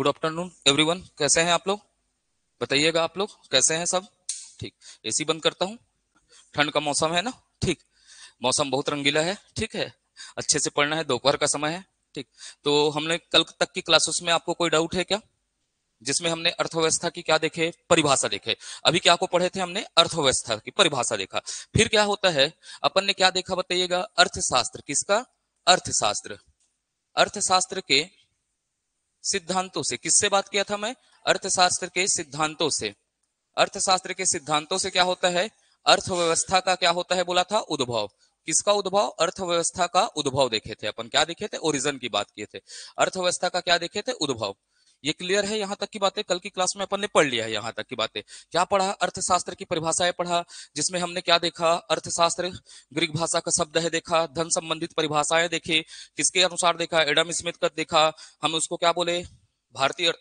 Good afternoon everyone, कैसे हैं आप लोग? बताइएगा आप लोग कैसे हैं सब? ठीक। एसी बंद करता हूँ। ठंड का मौसम है ना। ठीक। मौसम बहुत रंगीला है। ठीक है। अच्छे से पढ़ना है, दोपहर का समय है। ठीक। तो हमने कल तक की क्लासेस में आपको कोई डाउट है क्या? जिसमें हमने अर्थव्यवस्था की क्या देखे, परिभाषा देखे। अभी क्या को पढ़े थे हमने? अर्थव्यवस्था की परिभाषा देखा। फिर क्या होता है, अपन ने क्या देखा बताइएगा? अर्थशास्त्र। किसका? अर्थशास्त्र। अर्थशास्त्र के सिद्धांतों से। किससे बात किया था मैं? अर्थशास्त्र के सिद्धांतों से। अर्थशास्त्र के सिद्धांतों से क्या होता है? अर्थव्यवस्था का क्या होता है बोला था? उद्भव। किसका उद्भव? अर्थव्यवस्था का उद्भव देखे थे अपन। क्या देखे थे? ओरिजिन की बात किए थे। अर्थव्यवस्था का क्या देखे थे? उद्भव। ये क्लियर है? यहां तक की बातें कल की क्लास में अपन ने पढ़ लिया है। यहां तक की बातें क्या पढ़ा? अर्थशास्त्र की परिभाषाएं पढ़ा, जिसमें हमने क्या देखा? अर्थशास्त्र ग्रीक भाषा का शब्द है देखा, धन संबंधित परिभाषाएं देखी। किसके अनुसार देखा? एडम स्मिथ का देखा। हम उसको क्या बोले? भारतीय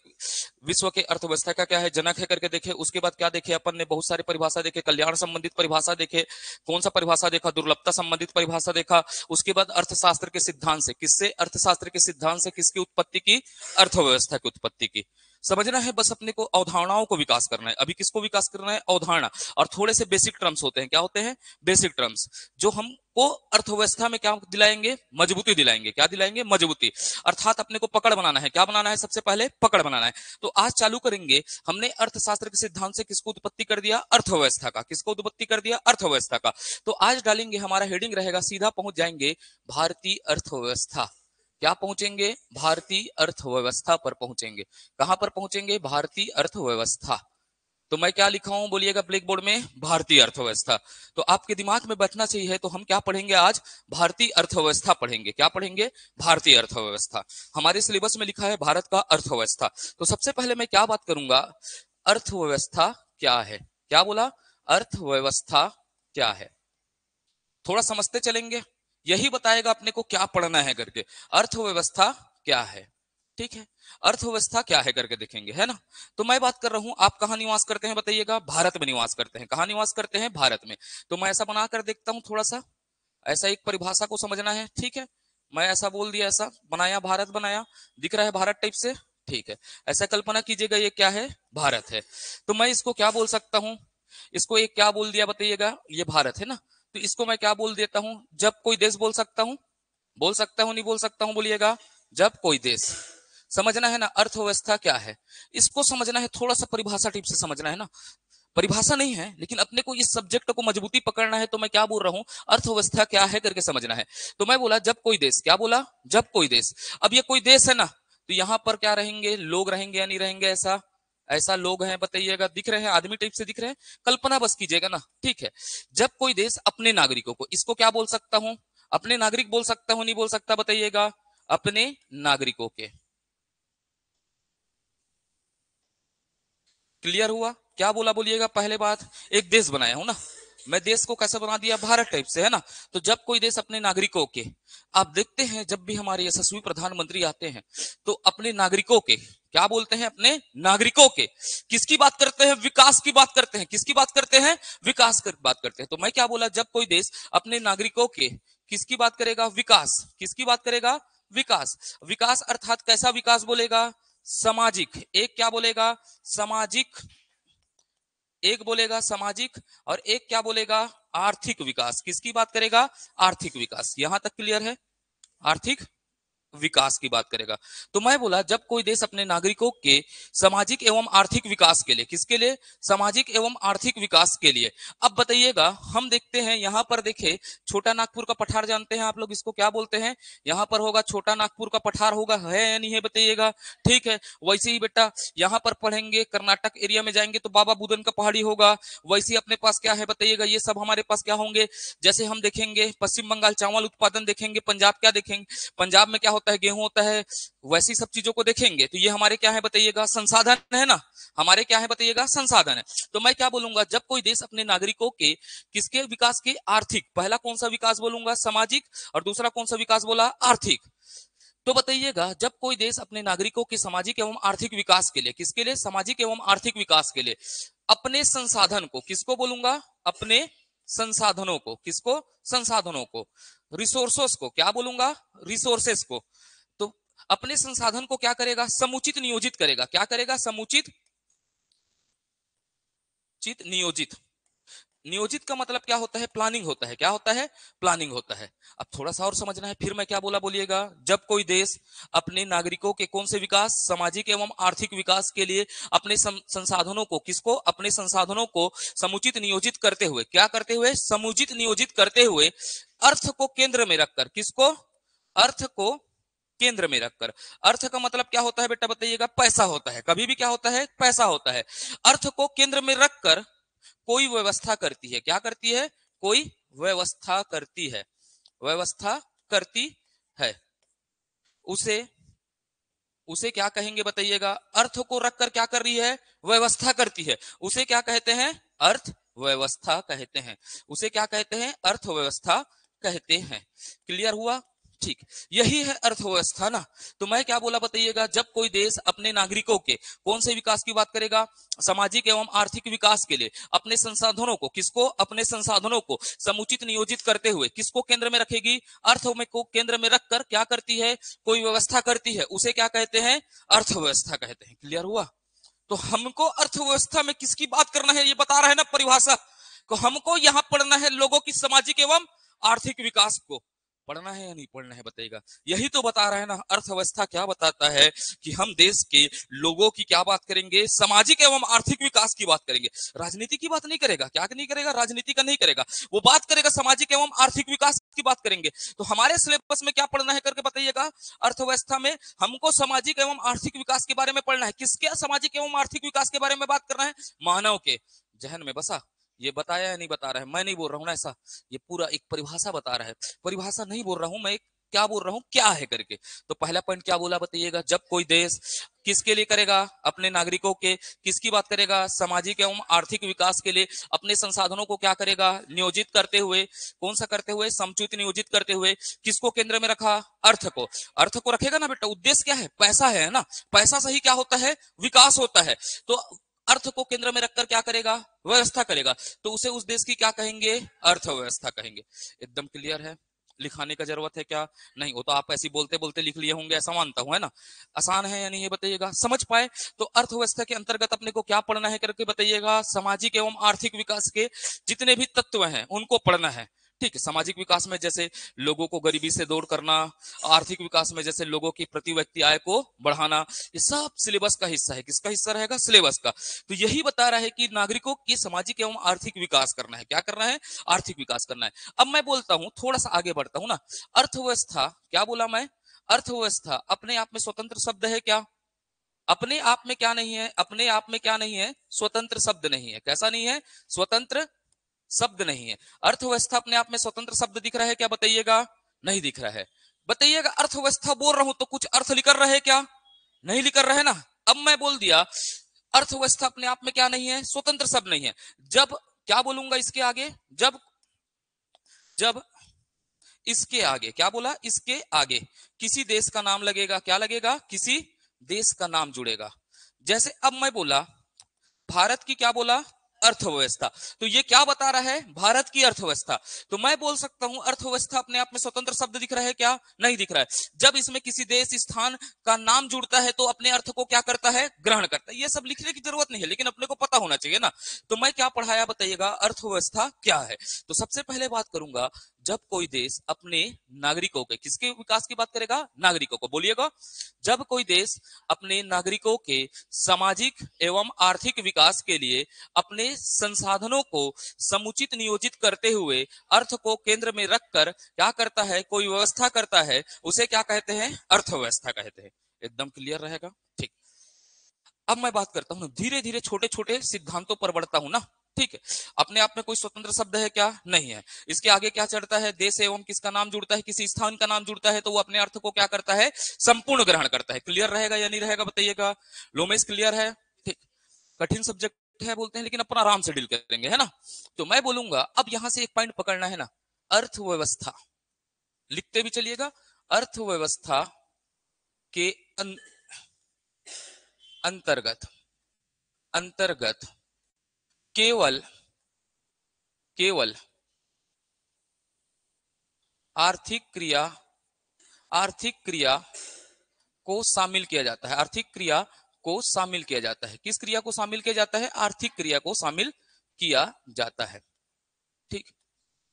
विश्व के अर्थव्यवस्था का क्या है? जनक है करके देखे। उसके बाद क्या देखे अपन ने? बहुत सारी परिभाषा देखे। कल्याण संबंधित परिभाषा देखे। कौन सा परिभाषा देखा? दुर्लभता संबंधित परिभाषा देखा। उसके बाद अर्थशास्त्र के सिद्धांत से। किससे? अर्थशास्त्र के सिद्धांत से किसकी उत्पत्ति की? अर्थव्यवस्था की उत्पत्ति की। समझना है बस, अपने को अवधारणाओं को विकास करना है। अभी किसको विकास करना है? अवधारणा। और थोड़े से बेसिक टर्म्स होते हैं। क्या होते हैं? बेसिक टर्म्स, जो हमको अर्थव्यवस्था में क्या दिलाएंगे? मजबूती दिलाएंगे। क्या दिलाएंगे? मजबूती। अर्थात अपने को पकड़ बनाना है। क्या बनाना है? सबसे पहले पकड़ बनाना है। तो आज चालू करेंगे। हमने अर्थशास्त्र के सिद्धांत से किसको उत्पत्ति कर दिया? अर्थव्यवस्था का। किसको उत्पत्ति कर दिया? अर्थव्यवस्था का। तो आज डालेंगे, हमारा हेडिंग रहेगा, सीधा पहुंच जाएंगे भारतीय अर्थव्यवस्था। क्या पहुंचेंगे? भारतीय अर्थव्यवस्था पर पहुंचेंगे। कहां पर पहुंचेंगे? भारतीय अर्थव्यवस्था। तो मैं क्या लिखा हूं बोलिएगा ब्लैक बोर्ड में? भारतीय अर्थव्यवस्था। तो आपके दिमाग में बैठना चाहिए। तो हम क्या पढ़ेंगे आज? भारतीय अर्थव्यवस्था पढ़ेंगे। क्या पढ़ेंगे? भारतीय अर्थव्यवस्था। हमारे सिलेबस में लिखा है भारत का अर्थव्यवस्था। तो सबसे पहले मैं क्या बात करूंगा? अर्थव्यवस्था क्या है? क्या बोला? अर्थव्यवस्था क्या है? थोड़ा समझते चलेंगे। यही बताएगा अपने को क्या पढ़ना है करके। अर्थव्यवस्था क्या है? ठीक है। अर्थव्यवस्था क्या है करके देखेंगे, है ना। तो मैं बात कर रहा हूं, आप कहां निवास करते हैं बताइएगा? भारत में निवास करते हैं। कहां निवास करते हैं? भारत में। तो मैं ऐसा बनाकर देखता हूं थोड़ा सा। ऐसा एक परिभाषा को समझना है। ठीक है। मैं ऐसा बोल दिया, ऐसा बनाया, भारत बनाया। दिख रहा है भारत टाइप से? ठीक है। ऐसा कल्पना कीजिएगा, ये क्या है? भारत है। तो मैं इसको क्या बोल सकता हूं? इसको एक क्या बोल दिया बताइएगा? ये भारत है ना। तो इसको मैं क्या बोल देता हूं? जब कोई देश बोल सकता हूं। बोल सकता हूं नहीं बोल सकता हूं बोलिएगा? जब कोई देश। समझना है ना अर्थव्यवस्था क्या है। इसको समझना है, थोड़ा सा परिभाषा टिप से समझना है ना। परिभाषा नहीं है, लेकिन अपने को इस सब्जेक्ट को मजबूती पकड़ना है। तो मैं क्या बोल रहा हूं? अर्थव्यवस्था क्या है करके समझना है। तो मैं बोला जब कोई देश। क्या बोला? जब कोई देश। अब ये कोई देश है ना, तो यहां पर क्या रहेंगे? लोग रहेंगे या नहीं रहेंगे? ऐसा ऐसा लोग हैं बताइएगा? दिख रहे हैं? आदमी टाइप से दिख रहे हैं? कल्पना बस कीजिएगा ना। ठीक है। जब कोई देश अपने नागरिकों को, इसको क्या बोल सकता हूं? अपने नागरिक बोल सकता हूं नहीं बोल सकता बताइएगा? अपने नागरिकों के। क्लियर हुआ? क्या बोला बोलिएगा? पहले बात, एक देश बनाया हूं ना मैं। देश को कैसे बना दिया? भारत टाइप से, है ना। तो जब कोई देश अपने नागरिकों के, आप देखते हैं जब भी हमारे यशस्वी प्रधानमंत्री आते हैं तो अपने नागरिकों के क्या बोलते हैं? अपने नागरिकों के। किसकी बात करते हैं? विकास की बात करते हैं। किसकी बात करते हैं? विकास की बात करते हैं। तो मैं क्या बोला? जब कोई देश अपने नागरिकों के किसकी बात करेगा? विकास। किसकी बात करेगा? विकास। विकास अर्थात कैसा विकास बोलेगा? सामाजिक। एक क्या बोलेगा? सामाजिक। एक बोलेगा सामाजिक, और एक क्या बोलेगा? आर्थिक विकास। किसकी बात करेगा? आर्थिक विकास। यहां तक क्लियर है? आर्थिक विकास की बात करेगा। तो मैं बोला जब कोई देश अपने नागरिकों के सामाजिक एवं आर्थिक विकास के लिए। किसके लिए? सामाजिक एवं आर्थिक विकास के लिए। अब बताइएगा, हम देखते हैं यहां पर देखे, छोटा नागपुर का पठार जानते हैं आप लोग? इसको क्या बोलते हैं? यहां पर होगा छोटा नागपुर का पठार होगा, है या नहीं है बताइएगा? ठीक है। वैसे ही बेटा यहां पर पढ़ेंगे, कर्नाटक एरिया में जाएंगे तो बाबा बुदन का पहाड़ी होगा। वैसे ही अपने पास क्या है बताइएगा? ये सब हमारे पास क्या होंगे? जैसे हम देखेंगे पश्चिम बंगाल चावल उत्पादन देखेंगे, पंजाब क्या देखेंगे? पंजाब में क्या होता है? गेहूं होता है। वैसी सब चीजों को देखेंगे। तो ये हमारे क्या है बताइएगा? संसाधन है ना। हमारे क्या है बताइएगा? संसाधन है। तो मैं क्या बोलूंगा? जब कोई देश अपने नागरिकों के किसके विकास के? आर्थिक। पहला कौन सा विकास बोलूंगा? सामाजिक। और दूसरा कौन सा विकास बोला? आर्थिक। तो बताइएगा जब कोई देश अपने नागरिकों के सामाजिक एवं आर्थिक विकास के लिए, किसके लिए? सामाजिक एवं आर्थिक विकास के लिए अपने संसाधन को, किसको बोलूंगा? अपने संसाधनों को। किसको? संसाधनों को। रिसोर्सेस को क्या बोलूंगा? रिसोर्सेस को। तो अपने संसाधन को क्या करेगा, समुचित नियोजित करेगा। क्या करेगा, समुचित नियोजित। नियोजित का मतलब क्या होता है, प्लानिंग होता है। क्या होता है, प्लानिंग होता है। अब थोड़ा सा और समझना है, फिर मैं क्या बोला बोलिएगा। जब कोई देश अपने नागरिकों के कौन से विकास, सामाजिक एवं आर्थिक विकास के लिए अपने संसाधनों को, किसको, अपने संसाधनों को समुचित नियोजित करते हुए, क्या करते हुए, समुचित नियोजित करते हुए, अर्थ को केंद्र में रखकर, किसको, अर्थ को केंद्र में रखकर। अर्थ का मतलब क्या होता है बेटा बताइएगा, पैसा होता है। कभी भी क्या होता है, पैसा होता है। अर्थ को केंद्र में रखकर कोई व्यवस्था करती है। क्या करती है, कोई व्यवस्था करती है, व्यवस्था करती है, उसे उसे क्या कहेंगे बताइएगा, अर्थ को रखकर क्या कर रही है, व्यवस्था करती है, उसे क्या कहते हैं, अर्थ व्यवस्था कहते हैं। उसे क्या कहते हैं, अर्थव्यवस्था कहते हैं। क्लियर हुआ, ठीक। यही है अर्थव्यवस्था ना। तो मैं क्या बोला बताइएगा, जब कोई देश अपने नागरिकों के कौन से विकास की बात करेगा, सामाजिक एवं आर्थिक विकास के लिए अपने संसाधनों को, किसको, अपने संसाधनों को समुचित नियोजित करते हुए किसको केंद्र में रखेगी, अर्थ में को केंद्र में रखकर क्या करती है, कोई व्यवस्था करती है, उसे क्या कहते हैं, अर्थव्यवस्था कहते हैं। क्लियर हुआ। तो हमको अर्थव्यवस्था में किसकी बात करना है, ये बता रहा है ना परिभाषा को। हमको यहां पढ़ना है लोगों की सामाजिक एवं आर्थिक विकास को। पढ़ना है या नहीं पढ़ना है बताइएगा। यही तो बता रहा है ना, अर्थव्यवस्था क्या बताता है कि हम देश के लोगों की क्या बात करेंगे, सामाजिक एवं आर्थिक विकास की बात करेंगे। राजनीति की बात नहीं करेगा। क्या नहीं करेगा, राजनीति का नहीं करेगा, वो बात करेगा सामाजिक एवं आर्थिक विकास की बात करेंगे। तो हमारे सिलेबस में क्या पढ़ना है करके बताइएगा, अर्थव्यवस्था में हमको सामाजिक एवं आर्थिक विकास के बारे में पढ़ना है। किसके सामाजिक एवं आर्थिक विकास के बारे में बात करना है, मानव के। जहन में बसा, ये बताया या नहीं बता रहा है, मैं नहीं बोल रहा हूं ना ऐसा, ये पूरा एक परिभाषा बता रहा है। परिभाषा नहीं बोल रहा हूं मैं, क्या बोल रहा हूं, क्या है करके। तो पहला पॉइंट क्या बोला बताइएगा, जब कोई देश किसके लिए करेगा, अपने नागरिकों के, किसकी बात करेगा, सामाजिक एवं आर्थिक विकास के लिए अपने संसाधनों को क्या करेगा, नियोजित करते हुए, कौन सा करते हुए, समुचित नियोजित करते हुए, किसको केंद्र में रखा, अर्थ को। अर्थ को रखेगा ना बेटा, उद्देश्य क्या है, पैसा है ना, पैसा से ही क्या होता है, विकास होता है। तो अर्थ को केंद्र में रखकर क्या करेगा, व्यवस्था करेगा, तो उसे उस देश की क्या कहेंगे, अर्थव्यवस्था कहेंगे। एकदम क्लियर है, लिखाने का जरूरत है क्या, नहीं, वो तो आप ऐसे बोलते बोलते लिख लिए होंगे ऐसा मानता हूं, है ना। आसान है या नहीं ये बताइएगा, समझ पाए। तो अर्थव्यवस्था के अंतर्गत अपने को क्या पढ़ना है करके बताइएगा, सामाजिक एवं आर्थिक विकास के जितने भी तत्व हैं उनको पढ़ना है। ठीक है, सामाजिक विकास में जैसे लोगों को गरीबी से दूर करना, आर्थिक विकास में जैसे लोगों की प्रति व्यक्ति आय को बढ़ाना, ये सब सिलेबस का हिस्सा है। किसका हिस्सा रहेगा, सिलेबस का। तो यही बता रहा है कि नागरिकों की सामाजिक एवं आर्थिक विकास करना है। क्या करना है, आर्थिक विकास करना है। अब मैं बोलता हूं, थोड़ा सा आगे बढ़ता हूं ना। अर्थव्यवस्था, क्या बोला मैं, अर्थव्यवस्था अपने आप में स्वतंत्र शब्द है क्या, अपने आप में क्या नहीं है, अपने आप में क्या नहीं है, स्वतंत्र शब्द नहीं है। कैसा नहीं है, स्वतंत्र शब्द नहीं है। अर्थव्यवस्था अपने आप में स्वतंत्र शब्द दिख रहा है क्या बताइएगा, नहीं दिख रहा है। बताइएगा, अर्थव्यवस्था बोल रहा हूं तो कुछ अर्थ लिख रहे हैं क्या, नहीं लिख रहे ना। अब मैं बोल दिया अर्थव्यवस्था अपने आप में क्या नहीं है, स्वतंत्र शब्द नहीं है। जब क्या बोलूंगा इसके आगे, जब जब इसके आगे क्या बोला, इसके आगे किसी देश का नाम लगेगा, क्या लगेगा, किसी देश का नाम जुड़ेगा। जैसे अब मैं बोला भारत की, क्या बोला, अर्थव्यवस्था, तो ये क्या बता रहा है, भारत की अर्थव्यवस्था। तो मैं बोल सकता हूं अर्थव्यवस्था अपने आप में स्वतंत्र शब्द दिख रहा है क्या, नहीं दिख रहा है। जब इसमें किसी देश स्थान का नाम जुड़ता है तो अपने अर्थ को क्या करता है, ग्रहण करता है। ये सब लिखने की जरूरत नहीं है, लेकिन अपने को पता होना चाहिए ना। तो मैं क्या पढ़ाया बताइएगा, अर्थव्यवस्था क्या है। तो सबसे पहले बात करूंगा, जब कोई देश अपने नागरिकों के, किसके विकास की बात करेगा, नागरिकों को, बोलिएगा। जब कोई देश अपने नागरिकों के सामाजिक एवं आर्थिक विकास के लिए अपने संसाधनों को समुचित नियोजित करते हुए अर्थ को केंद्र में रखकर क्या करता है, कोई व्यवस्था करता है, उसे क्या कहते हैं, अर्थव्यवस्था कहते हैं। एकदम क्लियर रहेगा, ठीक। अब मैं बात करता हूं, धीरे धीरे छोटे छोटे सिद्धांतों पर बढ़ता हूं ना। ठीक है, अपने आप में कोई स्वतंत्र शब्द है क्या, नहीं है। इसके आगे क्या चढ़ता है, देश एवं किसका नाम जुड़ता है, किसी स्थान का नाम जुड़ता है, तो वो अपने अर्थ को क्या करता है, संपूर्ण ग्रहण करता है। क्लियर रहेगा या नहीं रहेगा बताइएगा, लोमेश क्लियर है, ठीक। कठिन सब्जेक्ट है बोलते हैं, लेकिन अपन आराम से डील करेंगे, है ना। तो मैं बोलूंगा, अब यहां से एक पॉइंट पकड़ना है ना, अर्थव्यवस्था, लिखते भी चलिएगा, अर्थव्यवस्था के अंतर्गत अंतर्गत केवल केवल आर्थिक क्रिया को शामिल किया जाता है, आर्थिक क्रिया को शामिल किया जाता है। किस क्रिया को शामिल किया जाता है? आर्थिक क्रिया को शामिल किया जाता है। ठीक,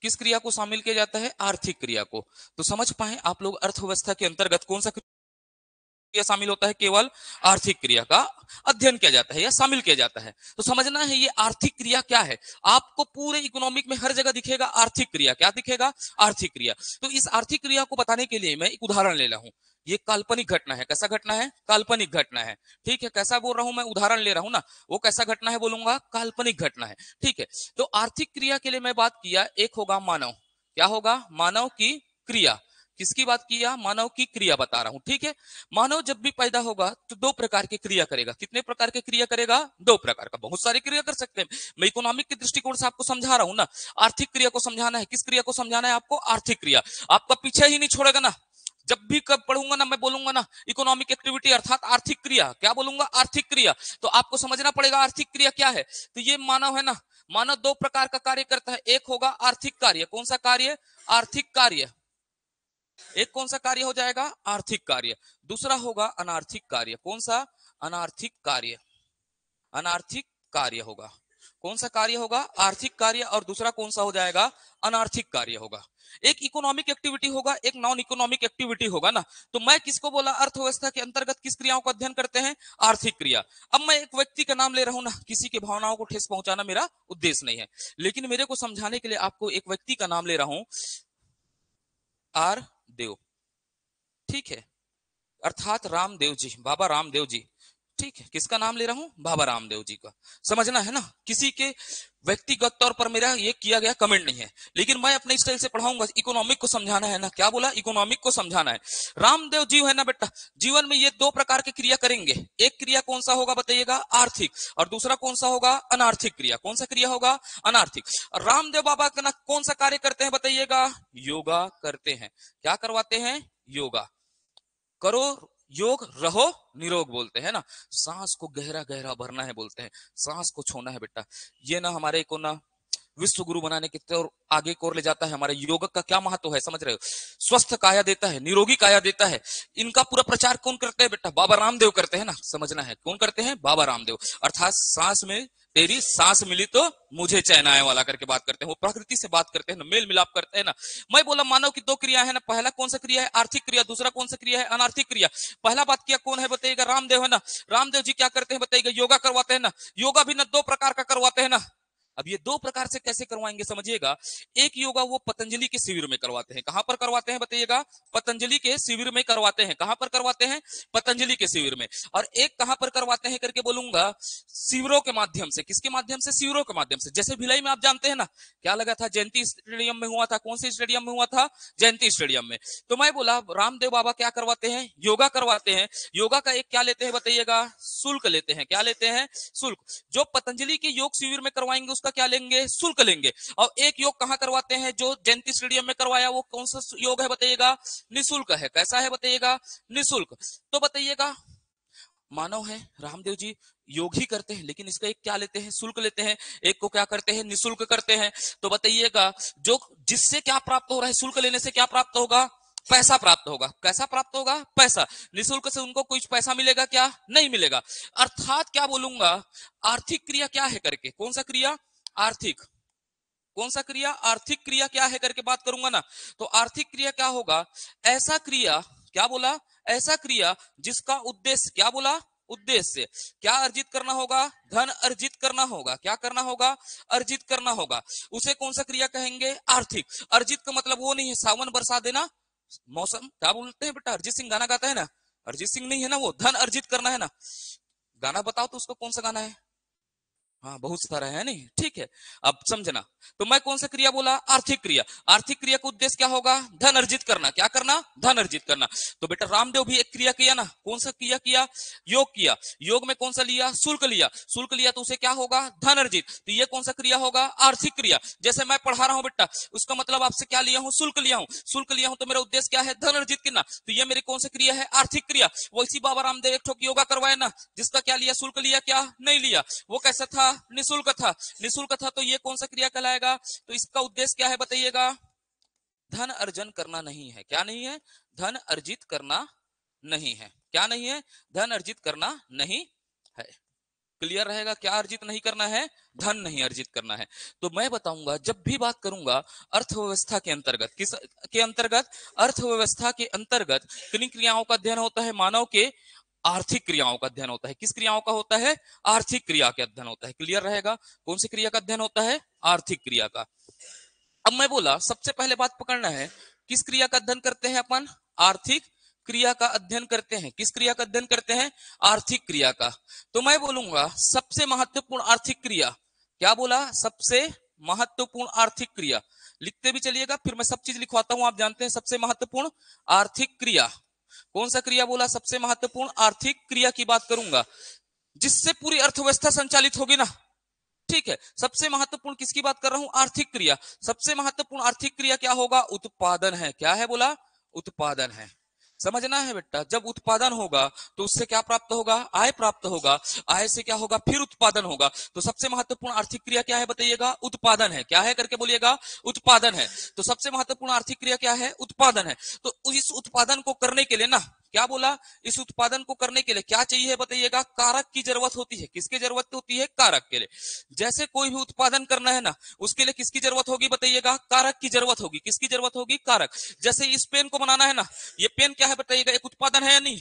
किस क्रिया को शामिल किया जाता है? आर्थिक क्रिया को। तो समझ पाए आप लोग, अर्थव्यवस्था के अंतर्गत कौन सा क्रिया शामिल होता है? केवल आर्थिक क्रिया का अध्ययन किया जाता है या शामिल किया जाता है। तो समझना है ये आर्थिक क्रिया क्या है। आपको पूरे इकोनॉमिक में हर जगह दिखेगा आर्थिक क्रिया। क्या दिखेगा? आर्थिक क्रिया। तो इस आर्थिक क्रिया को बताने के लिए मैं एक उदाहरण ले रहा हूं। ये काल्पनिक घटना है। कैसा घटना है? काल्पनिक घटना है। ठीक है, कैसा बोल रहा हूं मैं? उदाहरण ले रहा हूं ना, वो कैसा घटना है बोलूंगा? काल्पनिक घटना है। ठीक है, तो आर्थिक क्रिया के लिए मैं बात किया, एक होगा मानव। क्या होगा? मानव की क्रिया। किसकी बात किया? मानव की क्रिया बता रहा हूं। ठीक है, मानव जब भी पैदा होगा तो दो प्रकार की क्रिया करेगा। कितने प्रकार की क्रिया करेगा? दो प्रकार का। बहुत सारी क्रिया कर सकते हैं, मैं इकोनॉमिक के दृष्टिकोण से आपको समझा रहा हूं ना। आर्थिक क्रिया को समझाना है। किस क्रिया को समझाना है आपको? आर्थिक क्रिया। आपका पीछे ही नहीं छोड़ेगा ना। जब भी कब पढ़ूंगा ना, मैं बोलूंगा ना इकोनॉमिक एक्टिविटी अर्थात आर्थिक क्रिया। क्या बोलूंगा? आर्थिक क्रिया। तो आपको समझना पड़ेगा आर्थिक क्रिया क्या है। तो ये मानव है ना, मानव दो प्रकार का कार्य करता है। एक होगा आर्थिक कार्य। कौन सा कार्य? आर्थिक कार्य। एक कौन सा कार्य हो जाएगा? आर्थिक कार्य। दूसरा होगा अनार्थिक कार्य। कौन सा? अनार्थिक कार्य। अनार्थिक कार्य होगा। कौन सा कार्य होगा? आर्थिक कार्य। और दूसरा कौन सा हो जाएगा? अनार्थिक कार्य होगा। एक इकोनॉमिक एक्टिविटी होगा, एक नॉन इकोनॉमिक एक्टिविटी होगा ना। तो मैं किसको बोला? अर्थव्यवस्था के अंतर्गत किस क्रियाओं का अध्ययन करते हैं? आर्थिक क्रिया। अब मैं एक व्यक्ति का नाम ले रहा हूं ना, किसी की भावनाओं को ठेस पहुंचाना मेरा उद्देश्य नहीं है, लेकिन मेरे को समझाने के लिए आपको एक व्यक्ति का नाम ले रहा हूं, आर देव। ठीक है, अर्थात रामदेव जी, बाबा रामदेव जी। ठीक है, किसका नाम ले रहा हूं? बाबा रामदेव जी का। समझना है ना, किसी के व्यक्तिगत तौर पर मेरा ये किया गया कमेंट नहीं है, लेकिन मैं अपने स्टाइल से पढ़ाऊंगा। इकोनॉमिक को समझाना है ना। क्या बोला? इकोनॉमिक को समझाना है। रामदेव जी है ना बेटा, जीवन में ये दो प्रकार की क्रिया करेंगे। एक क्रिया कौन सा होगा बताइएगा? आर्थिक। और दूसरा कौन सा होगा? अनार्थिक क्रिया। कौन सा क्रिया होगा? अनार्थिक। रामदेव बाबा का ना कौन सा कार्य करते हैं बताइएगा? योगा करते हैं। क्या करवाते हैं? योगा। करो योग, रहो निरोग बोलते हैं ना। सांस को गहरा गहरा भरना है बोलते हैं, सांस को छोड़ना है बेटा। ये ना हमारे को ना विश्व गुरु बनाने की और आगे की ओर ले जाता है। हमारे योग का क्या महत्व है समझ रहे हो? स्वस्थ काया देता है, निरोगी काया देता है। इनका पूरा प्रचार कौन करते हैं बेटा? बाबा रामदेव करते हैं ना। समझना है कौन करते हैं? बाबा रामदेव। अर्थात सांस में तेरी सांस मिली तो मुझे चैन आए वाला करके बात करते हैं। वो प्रकृति से बात करते हैं ना, मेल मिलाप करते हैं ना। मैं बोला मानव की दो क्रिया है ना। पहला कौन सा क्रिया है? आर्थिक क्रिया। दूसरा कौन सा क्रिया है? अनार्थिक क्रिया। पहला बात किया कौन है बताइएगा? रामदेव है ना। रामदेव जी क्या करते हैं बताइएगा? योगा करवाते हैं ना। योगा भी ना दो प्रकार का करवाते हैं ना। अब ये दो प्रकार से कैसे करवाएंगे समझिएगा। एक योगा वो पतंजलि के शिविर में करवाते हैं। कहां पर करवाते हैं बताइएगा? पतंजलि के शिविर में करवाते हैं। कहां पर करवाते हैं? पतंजलि के शिविर में। और एक कहां पर करवाते हैं करके बोलूंगा? शिविरों के माध्यम से। किसके माध्यम से? शिविरों के माध्यम से। जैसे भिलाई में आप जानते हैं ना, क्या लगा था? जयंती स्टेडियम में हुआ था। कौन से स्टेडियम में हुआ था? जयंती स्टेडियम में। तो मैं बोला रामदेव बाबा क्या करवाते हैं? योगा करवाते हैं। योगा का एक क्या लेते हैं बताइएगा? शुल्क लेते हैं। क्या लेते हैं? शुल्क। जो पतंजलि के योग शिविर में करवाएंगे उसका क्या लेंगे? शुल्क लेंगे। और एक योग कहां करवाते हैं? जो जयंती स्टेडियम में करवाया वो कौन सा योग है बताइएगा? निःशुल्क है। कैसा है बताइएगा? निःशुल्क। तो बताइएगा, मानव है, रामदेव जी योग ही करते हैं, लेकिन इसका एक क्या लेते हैं? शुल्क लेते हैं। एक को क्या करते हैं? निःशुल्क करते हैं। तो बताइएगा, जो जिससे क्या प्राप्त हो रहा है? शुल्क लेने से क्या प्राप्त होगा? पैसा प्राप्त होगा। कैसा प्राप्त होगा? पैसा। निःशुल्क से उनको कुछ पैसा मिलेगा क्या? नहीं मिलेगा। अर्थात क्या बोलूंगा? आर्थिक क्रिया क्या है करके। कौन सा क्रिया? आर्थिक। कौन सा क्रिया? आर्थिक क्रिया क्या है करके बात करूंगा ना। तो आर्थिक क्रिया क्या होगा? ऐसा क्रिया, क्या बोला? ऐसा क्रिया जिसका उद्देश्य, क्या बोला? उद्देश्य क्या अर्जित करना होगा? धन अर्जित करना होगा। क्या करना होगा? अर्जित करना होगा। उसे कौन सा क्रिया कहेंगे? आर्थिक। अर्जित का मतलब वो नहीं है सावन बरसा देना, मौसम। क्या बोलते हैं बेटा? अरिजीत सिंह गाना गाता है ना। अरिजीत सिंह नहीं है ना वो। धन अर्जित करना है ना। गाना बताओ तो उसको कौन सा गाना है? हाँ बहुत सारा है नहीं। ठीक है, अब समझना। तो मैं कौन सा क्रिया बोला? आर्थिक क्रिया। आर्थिक क्रिया का उद्देश्य क्या होगा? धन अर्जित करना। क्या करना? धन अर्जित करना। तो बेटा रामदेव भी एक क्रिया किया ना। कौन सा क्रिया किया? योग किया। योग में कौन सा लिया? शुल्क लिया। शुल्क लिया तो उसे क्या होगा? धन अर्जित। तो ये कौन सा क्रिया होगा? आर्थिक क्रिया। जैसे मैं पढ़ा रहा हूं बेटा, उसका मतलब आपसे क्या लिया हूं? शुल्क लिया हूं। शुल्क लिया हूं तो मेरा उद्देश्य क्या है? धन अर्जित करना। तो ये मेरी कौन सा क्रिया है? आर्थिक क्रिया। वैसी बाबा रामदेव एक ठोक योगा करवाए ना, जिसका क्या लिया? शुल्क लिया। क्या नहीं लिया? वो कैसा था? निःशुल्क था। निःशुल्क था तो ये कौन सा क्रिया कहलाएगा? तो इसका उद्देश्य क्या है बताइएगा? धन अर्जन करना नहीं है। क्या नहीं है? धन अर्जित करना नहीं है। क्या नहीं है? धन अर्जित करना नहीं है। क्लियर रहेगा? क्या अर्जित नहीं करना है? धन नहीं अर्जित करना है। तो मैं बताऊंगा, जब भी बात करूंगा अर्थव्यवस्था के अंतर्गत, किस के अंतर्गत? अर्थव्यवस्था के अंतर्गत किन क्रियाओं का अध्ययन होता है? मानव के आर्थिक क्रियाओं का अध्ययन होता है। किस क्रियाओं का होता है? आर्थिक क्रिया का अध्ययन होता है। क्लियर रहेगा? कौन सी क्रिया का अध्ययन होता है? आर्थिक क्रिया का। अब मैं बोला, सबसे पहले बात पकड़ना है, किस क्रिया का अध्ययन करते हैं अपन? आर्थिक क्रिया का अध्ययन करते हैं। किस क्रिया का अध्ययन करते हैं? आर्थिक क्रिया का। तो मैं बोलूंगा सबसे महत्वपूर्ण आर्थिक क्रिया, क्या बोला? सबसे महत्वपूर्ण आर्थिक क्रिया। लिखते भी चलिएगा, फिर मैं सब चीज लिखवाता हूं। आप जानते हैं सबसे महत्वपूर्ण आर्थिक क्रिया कौन सा क्रिया बोला? सबसे महत्वपूर्ण आर्थिक क्रिया की बात करूंगा, जिससे पूरी अर्थव्यवस्था संचालित होगी ना। ठीक है, सबसे महत्वपूर्ण किसकी बात कर रहा हूं? आर्थिक क्रिया। सबसे महत्वपूर्ण आर्थिक क्रिया क्या होगा? उत्पादन है। क्या है बोला? उत्पादन है। समझना है बेटा, जब उत्पादन होगा तो उससे क्या प्राप्त होगा? आय प्राप्त होगा। आय से क्या होगा? फिर उत्पादन होगा। तो सबसे महत्वपूर्ण आर्थिक क्रिया क्या है बताइएगा? उत्पादन है। क्या है करके बोलिएगा? उत्पादन है। तो सबसे महत्वपूर्ण आर्थिक क्रिया क्या है? उत्पादन है। तो इस उत्पादन को करने के लिए ना, क्या बोला? इस उत्पादन को करने के लिए क्या चाहिए बताइएगा? कारक की जरूरत होती है। किसकी जरूरत होती है? कारक के लिए। जैसे कोई भी उत्पादन करना है ना, उसके लिए किसकी जरूरत होगी बताइएगा? कारक की जरूरत होगी। किसकी जरूरत होगी? कारक। जैसे इस पेन को बनाना है ना, ये पेन क्या है बताइएगा? एक उत्पादन है या नहीं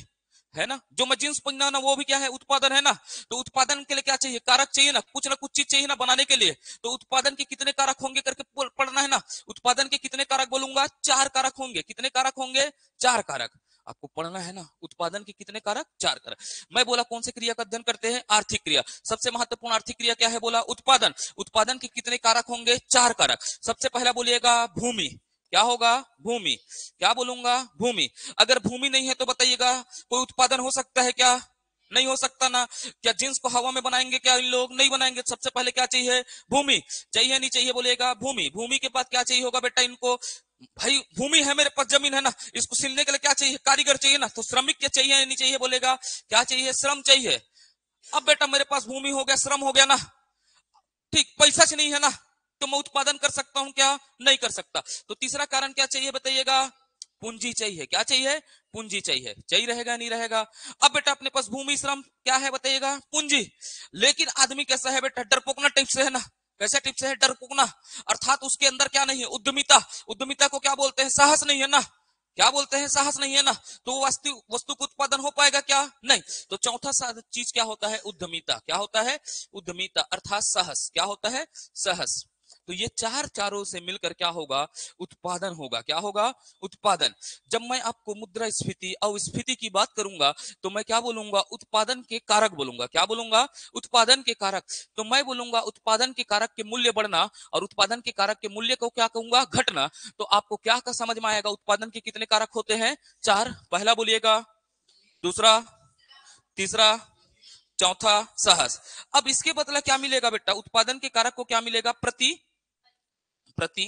है ना? जो मैं जींस पहनना ना, वो भी क्या है? उत्पादन है ना। तो उत्पादन के लिए क्या चाहिए? कारक चाहिए ना कुछ चीज चाहिए ना बनाने के लिए। तो उत्पादन के कितने कारक होंगे करके पढ़ना है ना। उत्पादन के कितने कारक बोलूंगा? 4 कारक होंगे। कितने कारक होंगे? 4 कारक। आपको पढ़ना है ना, उत्पादन के कितने कारक? 4 कारक। मैं बोला कौन सी क्रिया का अध्ययन करते हैं? आर्थिक क्रिया। सबसे महत्वपूर्ण आर्थिक क्रिया क्या है बोला? उत्पादन। उत्पादन के कितने कारक होंगे? 4 कारक। सबसे पहला बोलिएगा भूमि। क्या होगा? भूमि। क्या बोलूंगा? भूमि। अगर भूमि नहीं है तो बताइएगा कोई उत्पादन हो सकता है क्या? नहीं हो सकता ना। क्या जींस को हवा में बनाएंगे क्या इन लोग? नहीं बनाएंगे। सबसे पहले क्या चाहिए? भूमि। चाहिए नहीं चाहिए बोलेगा? भूमि। भूमि के बाद क्या चाहिए होगा बेटा इनको? भाई भूमि है, मेरे पास जमीन है ना, इसको सिलने के लिए क्या चाहिए? कारीगर चाहिए ना। तो श्रमिक क्या चाहिए नहीं चाहिए बोलेगा? क्या चाहिए? श्रम चाहिए। अब बेटा मेरे पास भूमि हो गया, श्रम हो गया ना, ठीक, पैसा से नहीं है ना, तो मैं उत्पादन कर सकता हूं क्या? नहीं कर सकता। तो तीसरा कारण क्या चाहिए बताइएगा? पूंजी चाहिए। क्या चाहिए? पूंजी चाहिए। चाहिए रहेगा नहीं रहेगा? अब बेटा अपने पास भूमि, श्रम, क्या है बताइएगा? पूंजी। लेकिन आदमी कैसा है बेटा? डरपोकना टाइप से है ना। कैसे टाइप से है? डरपोकना। अर्थात उसके अंदर क्या नहीं है? उद्यमिता। उद्यमिता को क्या बोलते हैं? साहस नहीं है ना। क्या बोलते हैं? साहस नहीं है ना। तो वस्तु वस्तु का उत्पादन हो पाएगा क्या? नहीं। तो चौथा चीज क्या होता है? उद्यमिता। क्या होता है? उद्यमिता अर्थात साहस। क्या होता है? साहस। तो ये चारों से मिलकर क्या होगा? उत्पादन होगा। क्या होगा? उत्पादन। जब मैं आपको मुद्रास्फीति और स्फीति की बात करूंगा तो मैं क्या बोलूंगा? उत्पादन के कारक बोलूंगा। क्या बोलूंगा? उत्पादन के कारक। तो मैं बोलूंगा उत्पादन के कारक के मूल्य बढ़ना और उत्पादन के कारक के मूल्य को क्या कहूंगा? घटना। तो आपको क्या का समझ में आएगा? उत्पादन के कितने कारक होते हैं? 4। पहला बोलिएगा, दूसरा, तीसरा, चौथा, साहस। अब इसके बदला क्या मिलेगा बेटा? उत्पादन के कारक को क्या मिलेगा? प्रति प्रति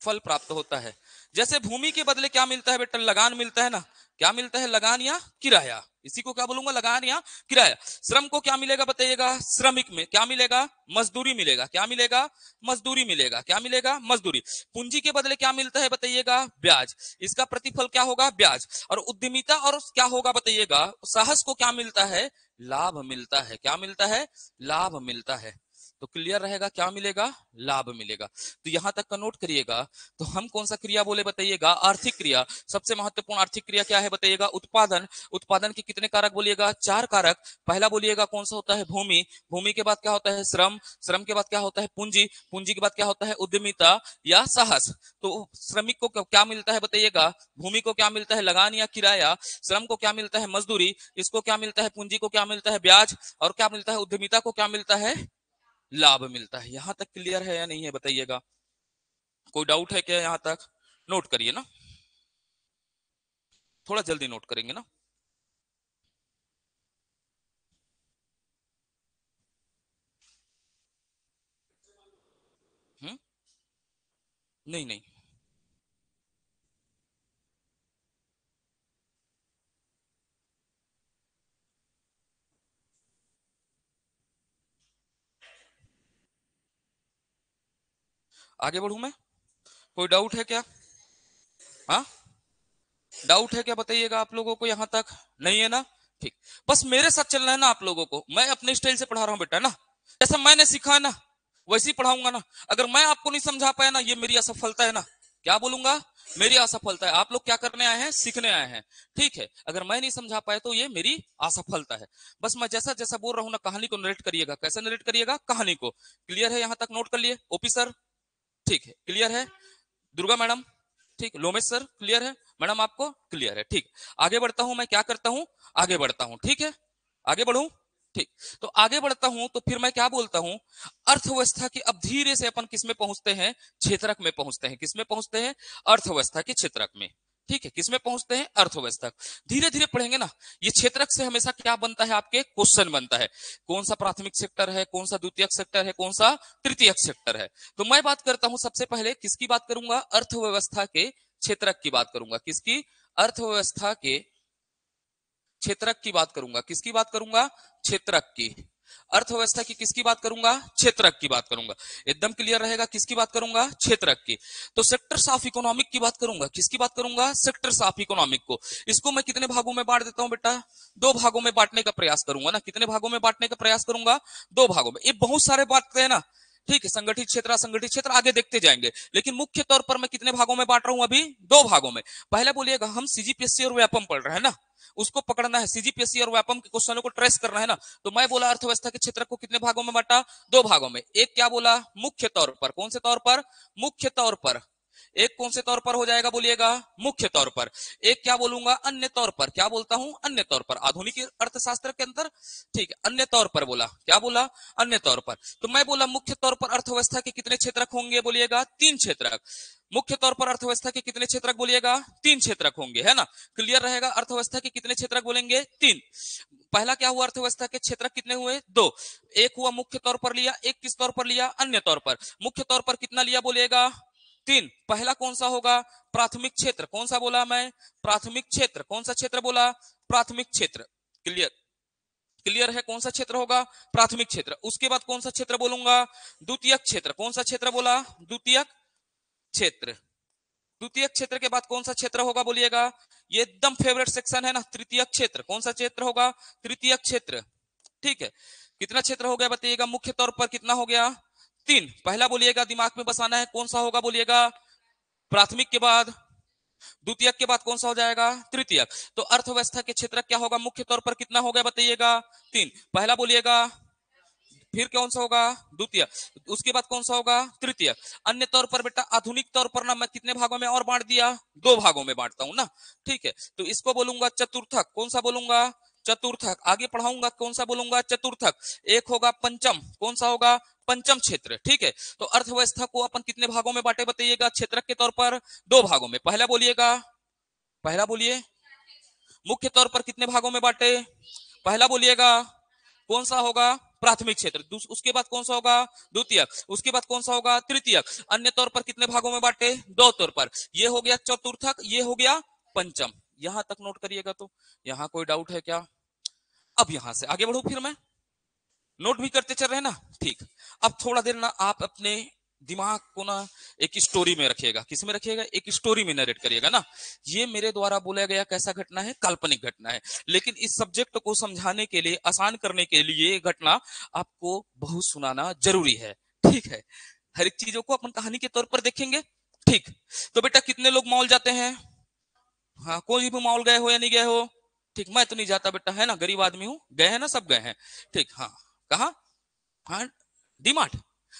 फल प्राप्त होता है। जैसे भूमि के बदले क्या मिलता है बेटा? लगान मिलता है ना। क्या मिलता है? लगान या किराया। इसी को क्या बोलूंगा? लगान या किराया। श्रम को क्या मिलेगा बताइएगा? श्रमिक में क्या मिलेगा? मजदूरी मिलेगा। क्या मिलेगा? मजदूरी मिलेगा। क्या मिलेगा? मजदूरी। पूंजी के बदले क्या मिलता है बताइएगा? ब्याज। इसका प्रतिफल क्या होगा? ब्याज। और उद्यमिता और क्या होगा बताइएगा? साहस को क्या मिलता है? लाभ मिलता है। क्या मिलता है? लाभ मिलता है। तो क्लियर रहेगा? क्या मिलेगा? लाभ मिलेगा। तो यहां तक का नोट करिएगा। तो हम कौन सा क्रिया बोले बताइएगा? आर्थिक क्रिया। सबसे महत्वपूर्ण आर्थिक क्रिया क्या है बताइएगा? उत्पादन। उत्पादन के कितने कारक बोलिएगा? 4 कारक। पहला बोलिएगा कौन सा होता है? भूमि। भूमि के बाद क्या होता है? श्रम। श्रम के बाद क्या होता है? पूंजी। पूंजी के बाद क्या होता है? उद्यमिता या साहस। तो श्रमिक को क्या मिलता है बताइएगा? भूमि को क्या मिलता है? लगान या किराया। श्रम को क्या मिलता है? मजदूरी। इसको क्या मिलता है? पूंजी को क्या मिलता है? ब्याज। और क्या मिलता है? उद्यमिता को क्या मिलता है? लाभ मिलता है। यहां तक क्लियर है या नहीं है बताइएगा? कोई डाउट है क्या यहां तक? नोट करिए ना, थोड़ा जल्दी नोट करेंगे ना। हम्म। नहीं नहीं। आगे बढ़ू मैं? कोई डाउट है क्या? हाँ, डाउट है क्या, बताइएगा आप लोगों को यहां तक? नहीं है ना? ठीक, बस मेरे साथ चलना है ना आप लोगों को, मैं अपने स्टाइल से पढ़ा रहा हूं बेटा ना, जैसा मैंने सीखा है ना वैसे ही पढ़ाऊंगा ना। अगर मैं आपको नहीं समझा पाया ना, ये मेरी असफलता है ना, क्या बोलूंगा, मेरी असफलता है। आप लोग क्या करने आए हैं, सीखने आए हैं, ठीक है। अगर मैं नहीं समझा पाया तो ये मेरी असफलता है। बस मैं जैसा जैसा बोल रहा हूं ना, कहानी को नरेट करिएगा। कैसे नरेट करिएगा, कहानी को। क्लियर है यहां तक, नोट कर लिए ओपी सर? ठीक है, क्लियर है दुर्गा मैडम? ठीक, लोमेश सर क्लियर है? मैडम आपको क्लियर है? ठीक, आगे बढ़ता हूं। मैं क्या करता हूं, आगे बढ़ता हूं, ठीक है, आगे बढ़ूं। ठीक, तो आगे बढ़ता हूं तो फिर मैं क्या बोलता हूं, अर्थव्यवस्था की अब धीरे से अपन किसमें पहुंचते हैं, क्षेत्रक में पहुंचते हैं। किसमें पहुंचते हैं, अर्थव्यवस्था के क्षेत्रक में। ठीक है, किसमें पहुंचते हैं, अर्थव्यवस्था। धीरे धीरे पढ़ेंगे ना, ये क्षेत्रक से हमेशा क्या बनता है, आपके क्वेश्चन बनता है। कौन सा प्राथमिक सेक्टर है, कौन सा द्वितीयक सेक्टर है, कौन सा तृतीयक सेक्टर है। तो मैं बात करता हूं सबसे पहले किसकी बात करूंगा, अर्थव्यवस्था के क्षेत्रक की बात करूंगा। किसकी, अर्थव्यवस्था के क्षेत्रक की बात करूंगा। किसकी बात करूंगा, क्षेत्रक की। अर्थव्यवस्था की किसकी बात करूंगा, क्षेत्रक की बात करूंगा। एकदम क्लियर रहेगा, किसकी बात करूंगा, क्षेत्रक की। तो सेक्टर्स ऑफ इकोनॉमिक की बात करूंगा। किसकी बात करूंगा, सेक्टर्स ऑफ इकोनॉमिक को। इसको मैं कितने भागों में बांट देता हूं बेटा, दो भागों में बांटने का प्रयास करूंगा ना। कितने भागों में बांटने का प्रयास करूंगा, दो भागों में। ये बहुत सारे बांटते हैं ना, ठीक है, संगठित क्षेत्र असंगठित क्षेत्र आगे देखते जाएंगे, लेकिन मुख्य तौर पर मैं कितने भागों में बांट रहा हूं, अभी दो भागों में। पहले बोलिएगा, हम सीजीपीएससी और व्यापम पढ़ रहे हैं ना, उसको पकड़ना है, सीजीपीएससी और व्यापम के क्वेश्चनों को ट्रेस करना है ना। तो मैं बोला अर्थव्यवस्था के क्षेत्र को कितने भागों में बांटा, दो भागों में। एक क्या बोला, मुख्य तौर पर। कौन से तौर पर, मुख्य तौर पर। एक कौन से तौर पर हो जाएगा, बोलिएगा, मुख्य तौर पर। एक क्या बोलूंगा, अन्य तौर पर। क्या बोलता हूं, अन्य तौर पर, आधुनिक अर्थशास्त्र के अंदर। ठीक है, अन्य तौर पर बोला, क्या बोला, अन्य तौर पर। तो मैं बोला मुख्य तौर पर अर्थव्यवस्था के कितने क्षेत्रक होंगे, बोलिएगा, तीन क्षेत्रक। मुख्य तौर पर अर्थव्यवस्था के कितने क्षेत्रक, बोलिएगा, तीन क्षेत्रक होंगे, है ना। क्लियर रहेगा, अर्थव्यवस्था के कितने क्षेत्रक बोलेंगे, तीन। पहला क्या हुआ, अर्थव्यवस्था के क्षेत्रक कितने हुए, दो। एक हुआ मुख्य तौर पर लिया, एक किस तौर पर लिया, अन्य तौर पर। मुख्य तौर पर कितना लिया, बोलिएगा, तीन। पहला कौन सा होगा, प्राथमिक क्षेत्र। कौन सा बोला मैं, प्राथमिक क्षेत्र। कौन सा क्षेत्र बोला, प्राथमिक क्षेत्र। क्लियर, क्लियर है, कौन सा क्षेत्र होगा, प्राथमिक क्षेत्र। उसके बाद कौन सा क्षेत्र बोलूंगा, द्वितीयक क्षेत्र। कौन सा क्षेत्र बोला, द्वितीयक क्षेत्र। द्वितीयक क्षेत्र के बाद कौन सा क्षेत्र होगा, बोलिएगा, ये एकदम फेवरेट सेक्शन है ना, तृतीयक क्षेत्र। कौन सा क्षेत्र होगा, तृतीयक क्षेत्र। ठीक है, कितना क्षेत्र हो गया, बताइएगा, मुख्य तौर पर कितना हो गया, तीन। पहला बोलिएगा, दिमाग में बसाना है, कौन सा होगा, बोलिएगा, प्राथमिक के बाद द्वितीयक के बाद कौन सा हो जाएगा, तृतीयक। तो अर्थव्यवस्था के क्षेत्र क्या होगा, मुख्य तौर पर कितना हो गया, बताइएगा, तीन। पहला बोलिएगा, फिर कौन सा होगा, द्वितीय। उसके बाद कौन सा होगा, तृतीय। अन्य तौर पर बेटा, आधुनिक तौर पर ना मैं कितने भागों में और बांट दिया, दो भागों में बांटता हूं ना। ठीक है, तो इसको बोलूंगा चतुर्थक। कौन सा बोलूंगा, चतुर्थक। आगे पढ़ाऊंगा, कौन सा बोलूंगा, चतुर्थक। एक होगा पंचम। कौन सा होगा, पंचम क्षेत्र। ठीक है, तो अर्थव्यवस्था को अपन कितने भागों में बांटे, बताइएगा, क्षेत्रक के तौर पर दो भागों में। पहला बोलिएगा, पहला बोलिए, मुख्य तौर पर कितने भागों में बांटे, पहला बोलिएगा, कौन सा होगा, प्राथमिक क्षेत्र। उसके बाद कौन सा होगा, द्वितीयक। उसके बाद कौन सा होगा, तृतीयक। अन्य तौर पर कितने भागों में बांटे, दो तौर पर। ये हो गया चतुर्थक, ये हो गया पंचम। यहां तक नोट करिएगा। तो यहां कोई डाउट है क्या? अब यहां से आगे बढ़ू, फिर मैं नोट भी करते चल रहे हैं ना। ठीक, अब थोड़ा देर ना आप अपने दिमाग को ना एक स्टोरी में रखिएगा। किस में रखिएगा, एक स्टोरी में नरेट करिएगा ना। ये मेरे द्वारा बोला गया कैसा घटना है, काल्पनिक घटना है, लेकिन इस सब्जेक्ट को समझाने के लिए, आसान करने के लिए ये घटना आपको बहुत सुनाना जरूरी है। ठीक है, हर एक चीजों को अपन कहानी के तौर पर देखेंगे। ठीक, तो बेटा कितने लोग मॉल जाते हैं, हाँ, कोई भी मॉल गए हो या नहीं गए हो? ठीक, मैं तो नहीं जाता बेटा, है ना, गरीब आदमी हूं। गए हैं ना, सब गए हैं। ठीक, हाँ, कहा, हाँ, डीमार्ट।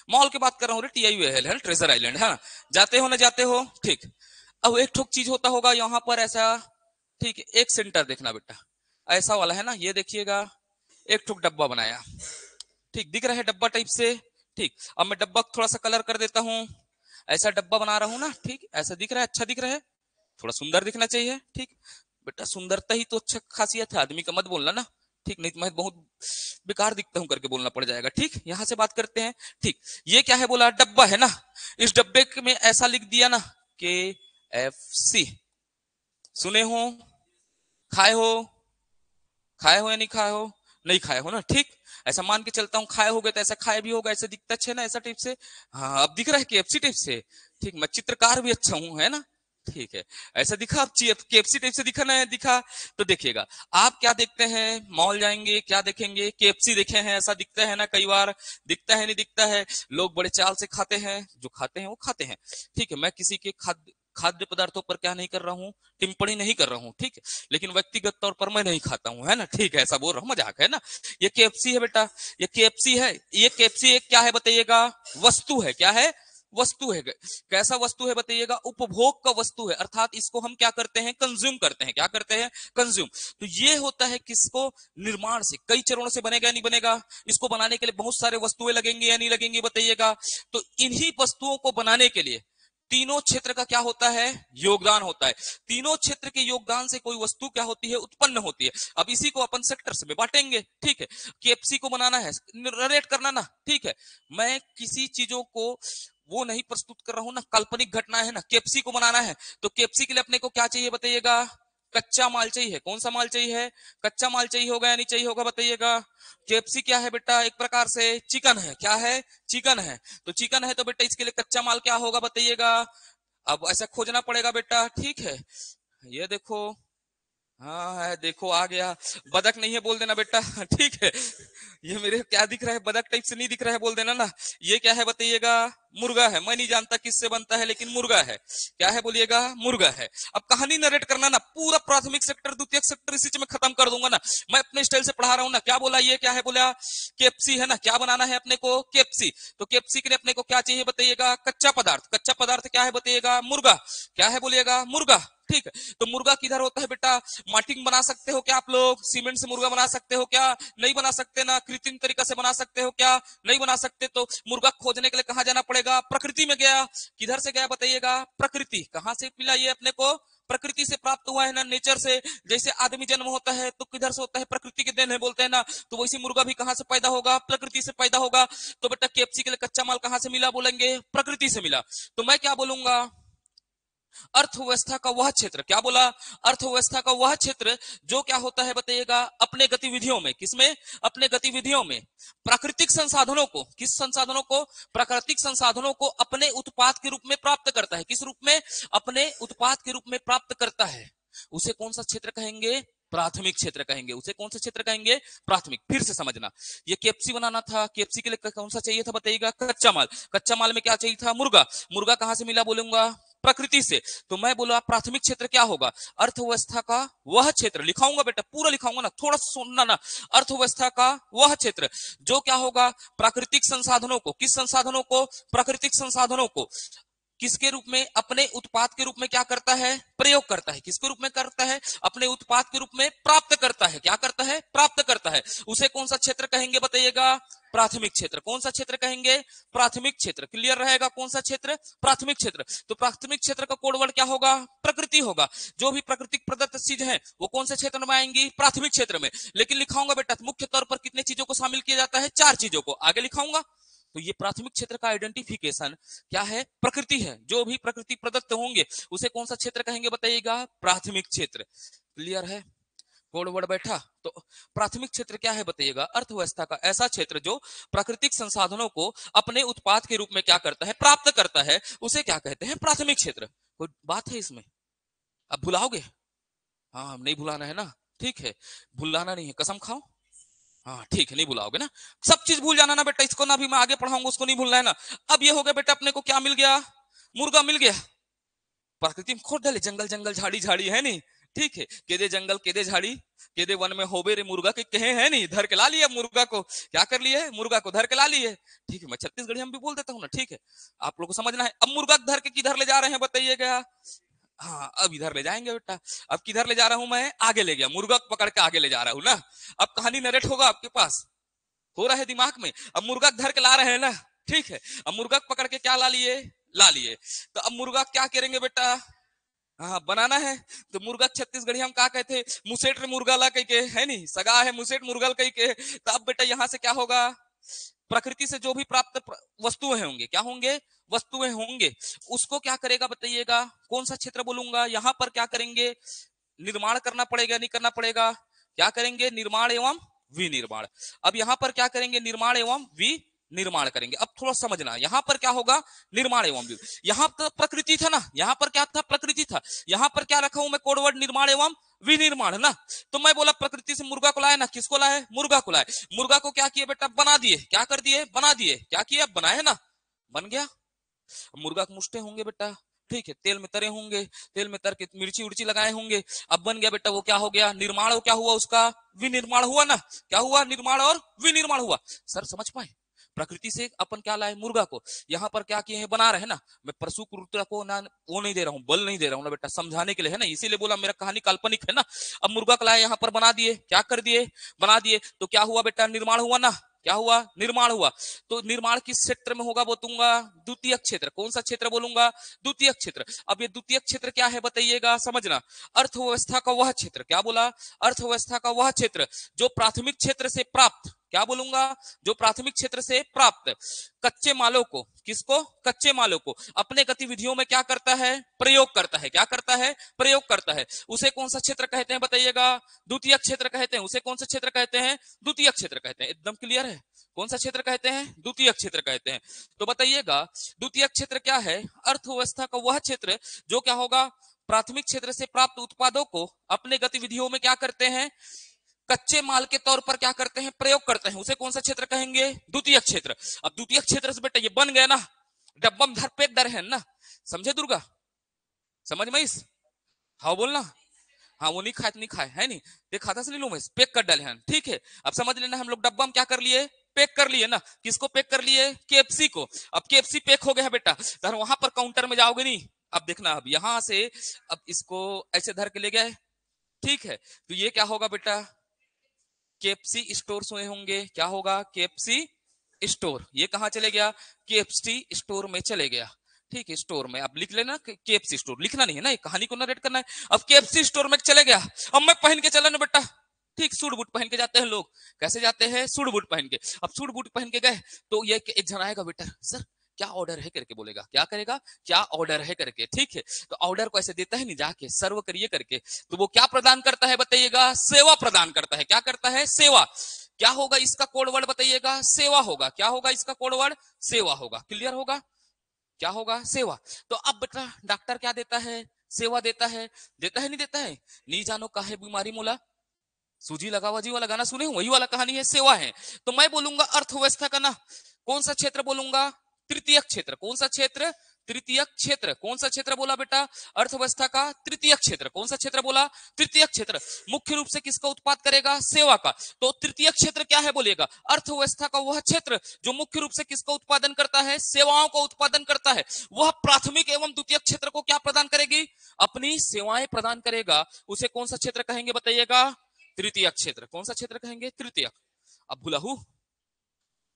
मॉल की बात कर रहा हूँ, TIUL है, ट्रेजर आइलैंड, है ना, जाते हो ना, जाते हो। ठीक, अब एक ठोक चीज होता होगा यहाँ पर ऐसा। ठीक है, एक सेंटर देखना बेटा, ऐसा वाला है ना, ये देखिएगा, एक ठोक डब्बा बनाया। ठीक, दिख रहा है डब्बा टाइप से। ठीक, अब मैं डब्बा थोड़ा सा कलर कर देता हूँ, ऐसा डब्बा बना रहा हूँ ना। ठीक, ऐसा दिख रहा है, अच्छा दिख रहा है, थोड़ा सुंदर दिखना चाहिए। ठीक, बेटा सुंदरता ही तो अच्छा खासियत है आदमी का, मत बोलना ना। ठीक, नहीं तो मैं बहुत बेकार दिखता हूं करके बोलना पड़ जाएगा। ठीक, यहां से बात करते हैं। ठीक, ये क्या है, बोला डब्बा है ना, इस डब्बे में ऐसा लिख दिया ना, KFC। सुने हो, खाए हो, खाए हो या नहीं खाए हो, नहीं खाए हो ना। ठीक, ऐसा मान के चलता हूं, खाए हो गए तो ऐसा खाए भी होगा, ऐसा दिखता अच्छा है ना, ऐसा टाइप से। हाँ, अब दिख रहा है KFC टाइप से। ठीक, मैं चित्रकार भी अच्छा हूं, है ना। ठीक है, ऐसा दिखा आप केएफसी टाइप से दिखा ना, दिखा तो देखिएगा आप क्या देखते हैं, मॉल जाएंगे क्या देखेंगे, केएफसी देखे हैं, ऐसा दिखता है ना, कई बार दिखता है नहीं दिखता है, लोग बड़े चाल से खाते हैं, जो खाते हैं वो खाते हैं। ठीक है, मैं किसी के खाद्य पदार्थों पर क्या नहीं कर रहा हूँ, टिप्पणी नहीं कर रहा हूँ, ठीक है, लेकिन व्यक्तिगत तौर पर मैं नहीं खाता हूँ, है ना, ठीक है, ऐसा बोल रहा हूँ, मजाक है ना। ये केएफसी है बेटा, ये केएफसी है, ये केएफसी एक क्या है बताइएगा, वस्तु है, क्या है, वस्तु है। कैसा वस्तु है बताइएगा, उपभोग का वस्तु है, अर्थात इसको हम क्या करते हैं, कंज्यूम करते हैं, क्या करते हैं, कंज्यूम। तो ये होता है किसको, निर्माण से, कई चरणों से बनेगा नहीं बनेगा, इसको बनाने के लिए बहुत सारे वस्तुएं लगेंगी या नहीं लगेंगी बताइएगा। तो इन्हीं वस्तुओं को बनाने के लिए तीनों क्षेत्र का क्या होता है, योगदान होता है। तीनों क्षेत्र के योगदान से कोई वस्तु क्या होती है, उत्पन्न होती है। अब इसी को अपन सेक्टर्स में बांटेंगे, ठीक है। केएफसी को बनाना है, नरेट करना ना, ठीक है, मैं किसी चीजों को वो नहीं प्रस्तुत कर रहा हूं ना, काल्पनिक घटना है ना, केएफसी को बनाना है तो केएफसी के लिए अपने को क्या चाहिए बताइएगा, कच्चा माल चाहिए। कौन सा माल चाहिए, कच्चा माल चाहिए होगा या नहीं चाहिए होगा बताइएगा। केएफसी क्या है बेटा, एक प्रकार से चिकन है, क्या है, चिकन है। तो चिकन है तो बेटा इसके लिए कच्चा माल क्या होगा बताइएगा, अब ऐसा खोजना पड़ेगा बेटा, ठीक है। ये देखो, हाँ है, देखो आ गया, बदक नहीं है बोल देना बेटा, ठीक है। ये मेरे क्या दिख रहा है, बदक टाइप से नहीं दिख रहा है बोल देना ना। ये क्या है बताइएगा, मुर्गा है, मैं नहीं जानता किससे बनता है लेकिन मुर्गा है, क्या है बोलिएगा, मुर्गा है। अब कहानी नरेट करना ना, पूरा प्राथमिक सेक्टर द्वितीयक सेक्टर इसी में खत्म कर दूंगा ना, मैं अपने स्टाइल से पढ़ा रहा हूँ ना। क्या बोला, ये क्या है बोला, केएफसी है ना, क्या बनाना है अपने को, केएफसी। तो केएफसी के लिए अपने को क्या चाहिए बताइएगा, कच्चा पदार्थ। कच्चा पदार्थ क्या है बताइएगा, मुर्गा, क्या है बोलिएगा, मुर्गा, ठीक है। तो मुर्गा किधर होता है बेटा, मार्टिंग बना सकते हो क्या आप लोग, सीमेंट से मुर्गा बना सकते हो क्या, नहीं बना सकते ना, कृत्रिम तरीका से बना सकते हो क्या, नहीं बना सकते। तो मुर्गा खोजने के लिए कहां जाना पड़ेगा, प्रकृति में गया। किधर से गया बताइएगा, प्रकृति। कहां से मिला ये अपने को, प्रकृति से प्राप्त हुआ है ना, नेचर से। जैसे आदमी जन्म होता है तो किधर से होता है, प्रकृति के देन है बोलते हैं ना, तो वैसे मुर्गा भी कहां से पैदा होगा, प्रकृति से पैदा होगा। तो बेटा केएफसी के लिए कच्चा माल कहां से मिला बोलेंगे, प्रकृति से मिला। तो मैं क्या बोलूंगा, अर्थव्यवस्था का वह क्षेत्र, क्या बोला, अर्थव्यवस्था का वह क्षेत्र जो क्या होता है बताइएगा, अपने गतिविधियों में, किसमें, अपने गतिविधियों में प्राकृतिक संसाधनों को, किस संसाधनों को, प्राकृतिक संसाधनों को अपने उत्पाद के रूप में प्राप्त करता है। किस रूप में, अपने उत्पाद के रूप में प्राप्त करता है। उसे कौन सा क्षेत्र कहेंगे, प्राथमिक क्षेत्र कहेंगे। उसे कौन सा क्षेत्र कहेंगे, प्राथमिक। फिर से समझना, ये केएफसी बनाना था, केएफसी के लिए कौन सा चाहिए था बताइएगा, कच्चा माल। कच्चा माल में क्या चाहिए था, मुर्गा। मुर्गा कहां से मिला बोलूंगा, प्रकृति से। तो मैं बोला प्राथमिक क्षेत्र क्या होगा, अर्थव्यवस्था का वह क्षेत्र। लिखाऊंगा बेटा, पूरा लिखाऊंगा ना, थोड़ा सुनना ना। अर्थव्यवस्था का वह क्षेत्र जो क्या होगा, प्राकृतिक संसाधनों को, किस संसाधनों को, प्राकृतिक संसाधनों को किसके रूप में, अपने उत्पाद के रूप में क्या करता है, प्रयोग करता है। किसके रूप में करता है, अपने उत्पाद के रूप में प्राप्त करता है। क्या करता है, प्राप्त करता है। उसे कौन सा क्षेत्र कहेंगे बताइएगा, प्राथमिक क्षेत्र। कौन सा क्षेत्र कहेंगे, प्राथमिक क्षेत्र। क्लियर रहेगा, कौन सा क्षेत्र, प्राथमिक क्षेत्र। तो प्राथमिक क्षेत्र का कोड वर्ड क्या होगा, प्रकृति होगा। जो भी प्राकृतिक प्रदत्त चीज है वो कौन से क्षेत्र में आएंगी, प्राथमिक क्षेत्र में। लेकिन लिखाऊंगा बेटा, मुख्य तौर पर कितने चीजों को शामिल किया जाता है, 4 चीजों को आगे लिखाऊंगा। तो ये प्राथमिक क्षेत्र का आइडेंटिफिकेशन क्या है, प्रकृति है। जो भी प्रकृति प्रदत्त होंगे उसे कौन सा क्षेत्र कहेंगे बताइएगा, प्राथमिक क्षेत्र। क्लियर है, कोड वर्ड बैठा। तो प्राथमिक क्षेत्र क्या है बताइएगा, अर्थव्यवस्था का ऐसा क्षेत्र जो प्राकृतिक संसाधनों को अपने उत्पाद के रूप में क्या करता है, प्राप्त करता है, उसे क्या कहते हैं, प्राथमिक क्षेत्र। कोई बात है इसमें, अब भुलाओगे, हाँ नहीं भुलाना है ना, ठीक है, भुलाना नहीं है, कसम खाओ, हाँ ठीक है, नहीं भुलाओगे ना। सब चीज भूल जाना ना बेटा, इसको ना भी मैं आगे पढ़ाऊंगा, उसको नहीं भूलना है ना। अब ये हो गया बेटा, अपने को क्या मिल गया, मुर्गा मिल गया। प्रकृति में खोद डाले, जंगल जंगल झाड़ी झाड़ी है नहीं, ठीक है, केदे जंगल केदे झाड़ी केदे वन में होबे रे मुर्गा के कहे है नहीं, धर के ला लिया मुर्गा को, क्या कर लिए, मुर्गा को धर के ला लिए। ठीक है, मैं छत्तीसगढ़ी हम भी बोल देता हूँ ना, ठीक है, आप लोग को समझना है। अब मुर्गा धर के किधर ले जा रहे हैं बताइएगा, हाँ अब इधर ले जाएंगे बेटा। अब किधर ले जा रहा हूं मैं, आगे ले गया, मुर्गा पकड़ के आगे ले जा रहा हूं ना। अब कहानी नरेट होगा आपके पास, हो रहा है दिमाग में। अब मुर्गा धर के ला रहे हैं ना, ठीक है, अब मुर्गा पकड़ के क्या ला लिए, ला लिए। तो अब मुर्गा क्या करेंगे बेटा, हाँ बनाना है। तो मुर्गा छत्तीसगढ़ी हम क्या कहते, मुसेट रे मुर्गा ला कह के, है नहीं, सगा है मुसेट मुर्गल कह के। तो अब बेटा यहां से क्या होगा, प्रकृति से जो भी प्राप्त वस्तुएं होंगे, क्या होंगे, वस्तुएं होंगे, उसको क्या करेगा बताइएगा, कौन सा क्षेत्र बोलूंगा, यहां पर क्या करेंगे, निर्माण करना पड़ेगा, नहीं करना पड़ेगा, क्या करेंगे, निर्माण एवं विनिर्माण। अब यहां पर क्या करेंगे, निर्माण एवं निर्माण करेंगे। अब थोड़ा समझना, यहां पर क्या होगा, निर्माण एवं विविध। यहां पर प्रकृति था ना, यहां पर क्या था, प्रकृति था। यहां पर क्या रखा हूं मैं, कोडवर्ड निर्माण एवं विनिर्माण ना। तो मैं बोला प्रकृति से मुर्गा को लाए ना, किसको लाए, मुर्गा को लाए। मुर्गा को क्या किए बेटा, बना दिए। क्या कर दिए, बना दिए। क्या किया, बनाए ना, बन गया। मुर्गा के मुष्टे होंगे बेटा, ठीक है, तेल में तरे होंगे, तेल में तर के मिर्ची उर्ची लगाए होंगे, अब बन गया बेटा। वो क्या हो गया, निर्माण। और क्या हुआ उसका, विनिर्माण हुआ ना। क्या हुआ, निर्माण और विनिर्माण हुआ। सर समझ पाए, प्रकृति से अपन क्या लाए, मुर्गा को। यहां पर क्या किए हैं, बना रहे हैं ना। मैं परसु क्रूरता को ना वो नहीं दे रहा हूं, बल नहीं दे रहा हूं ना बेटा, समझाने के लिए है ना, इसीलिए बोला मेरा कहानी काल्पनिक है ना। अब मुर्गा को लाए, यहां पर बना दिए। क्या कर दिए, बना दिए। तो क्या हुआ बेटा, निर्माण हुआ ना। क्या हुआ, निर्माण हुआ। तो निर्माण किस क्षेत्र में होगा, बोलूंगा द्वितीय क्षेत्र। कौन सा क्षेत्र बोलूंगा, द्वितीय क्षेत्र। अब ये द्वितीय क्षेत्र क्या है बताइएगा, समझना। अर्थव्यवस्था का वह क्षेत्र, क्या बोला, अर्थव्यवस्था का वह क्षेत्र जो प्राथमिक क्षेत्र से प्राप्त, क्या बोलूंगा, जो प्राथमिक क्षेत्र से प्राप्त कच्चे मालों को, किसको, कच्चे मालों को अपने गतिविधियों में क्या करता है, प्रयोग करता है। क्या करता है, प्रयोग करता है। उसे कौन सा क्षेत्र कहते हैं बताइएगा, द्वितीय क्षेत्र कहते हैं। उसे कौन सा क्षेत्र कहते हैं, द्वितीय क्षेत्र कहते हैं। एकदम क्लियर है, कौन सा क्षेत्र कहते हैं, द्वितीय क्षेत्र कहते हैं। तो बताइएगा द्वितीय क्षेत्र क्या है, अर्थव्यवस्था का वह क्षेत्र जो क्या होगा, प्राथमिक क्षेत्र से प्राप्त उत्पादों को अपने गतिविधियों में क्या करते हैं, कच्चे माल के तौर पर क्या करते हैं, प्रयोग करते हैं। उसे कौन सा क्षेत्र कहेंगे, द्वितीय क्षेत्र। अब द्वितीय क्षेत्र से बेटा ये बन गया ना, डब्बम धर पे डर है ना, समझे दुर्गा, समझ में इस, हाँ बोलना, हाँ वो नहीं खाए तो नहीं खाए है नहीं, ये खाता से ले लू मैं, पैक कर डाले हैं, ठीक है। अब समझ लेना, हम लोग डब्बा में क्या कर लिए, पैक कर लिए ना। किसको पैक कर लिए, केएफसी को। अब केएफसी पैक हो गया बेटा, तो वहां पर काउंटर में जाओगे नहीं। अब देखना, अब यहां से अब इसको ऐसे धर के ले गए, ठीक है। तो ये क्या होगा बेटा, केएफसी स्टोर हुए होंगे। क्या होगा, केएफसी स्टोर। ये कहां चले गया, केएफसी स्टोर में चले गया, ठीक है। स्टोर में अब लिख लेना, केएफसी स्टोर लिखना नहीं है ना, ये कहानी को नरेट करना है। अब केएफसी स्टोर में चले गया। अब मैं पहन के चला ना बेटा, ठीक, सूट बूट पहन के जाते हैं लोग। कैसे जाते हैं, सूट बूट पहन के। अब सूट बूट पहन के गए तो ये एक जन आएगा, बेटा सर क्या ऑर्डर है करके बोलेगा। क्या करेगा, क्या ऑर्डर है करके, ठीक है। तो ऑर्डर को ऐसे देता है नहीं, जाके सर्व करिए करके। तो वो क्या प्रदान करता है बताइएगा, सेवा प्रदान करता है। क्या करता है, सेवा। क्या होगा इसका कोड वर्ड बताइएगा, सेवा होगा। क्या होगा इसका कोड वर्ड, सेवा होगा। क्लियर होगा, क्या होगा, सेवा। तो अब बेटा डॉक्टर क्या देता है, सेवा देता है। देता है नहीं देता है, नहीं जानो काहे बीमारी मोला सूजी लगावा जी वाला गाना सुने, वही वाला कहानी है, सेवा है। तो मैं बोलूंगा अर्थव्यवस्था का ना कौन सा क्षेत्र बोलूंगा, तृतीय क्षेत्र। कौन सा क्षेत्र, तृतीय क्षेत्र। कौन सा क्षेत्र बोला बेटा, अर्थव्यवस्था का तृतीय क्षेत्र। कौन सा क्षेत्र बोला, तृतीय क्षेत्र। मुख्य रूप से किसका उत्पाद करेगा, सेवा का। तो तृतीय क्षेत्र क्या है बोलेगा, अर्थव्यवस्था का वह क्षेत्र जो मुख्य रूप से किसका उत्पादन करता है, सेवाओं का उत्पादन करता है। वह प्राथमिक एवं द्वितीय क्षेत्र को क्या प्रदान करेगी, अपनी सेवाएं प्रदान करेगा। उसे कौन सा क्षेत्र कहेंगे बताइएगा, तृतीय क्षेत्र। कौन सा क्षेत्र कहेंगे, तृतीय। अब बुलाहू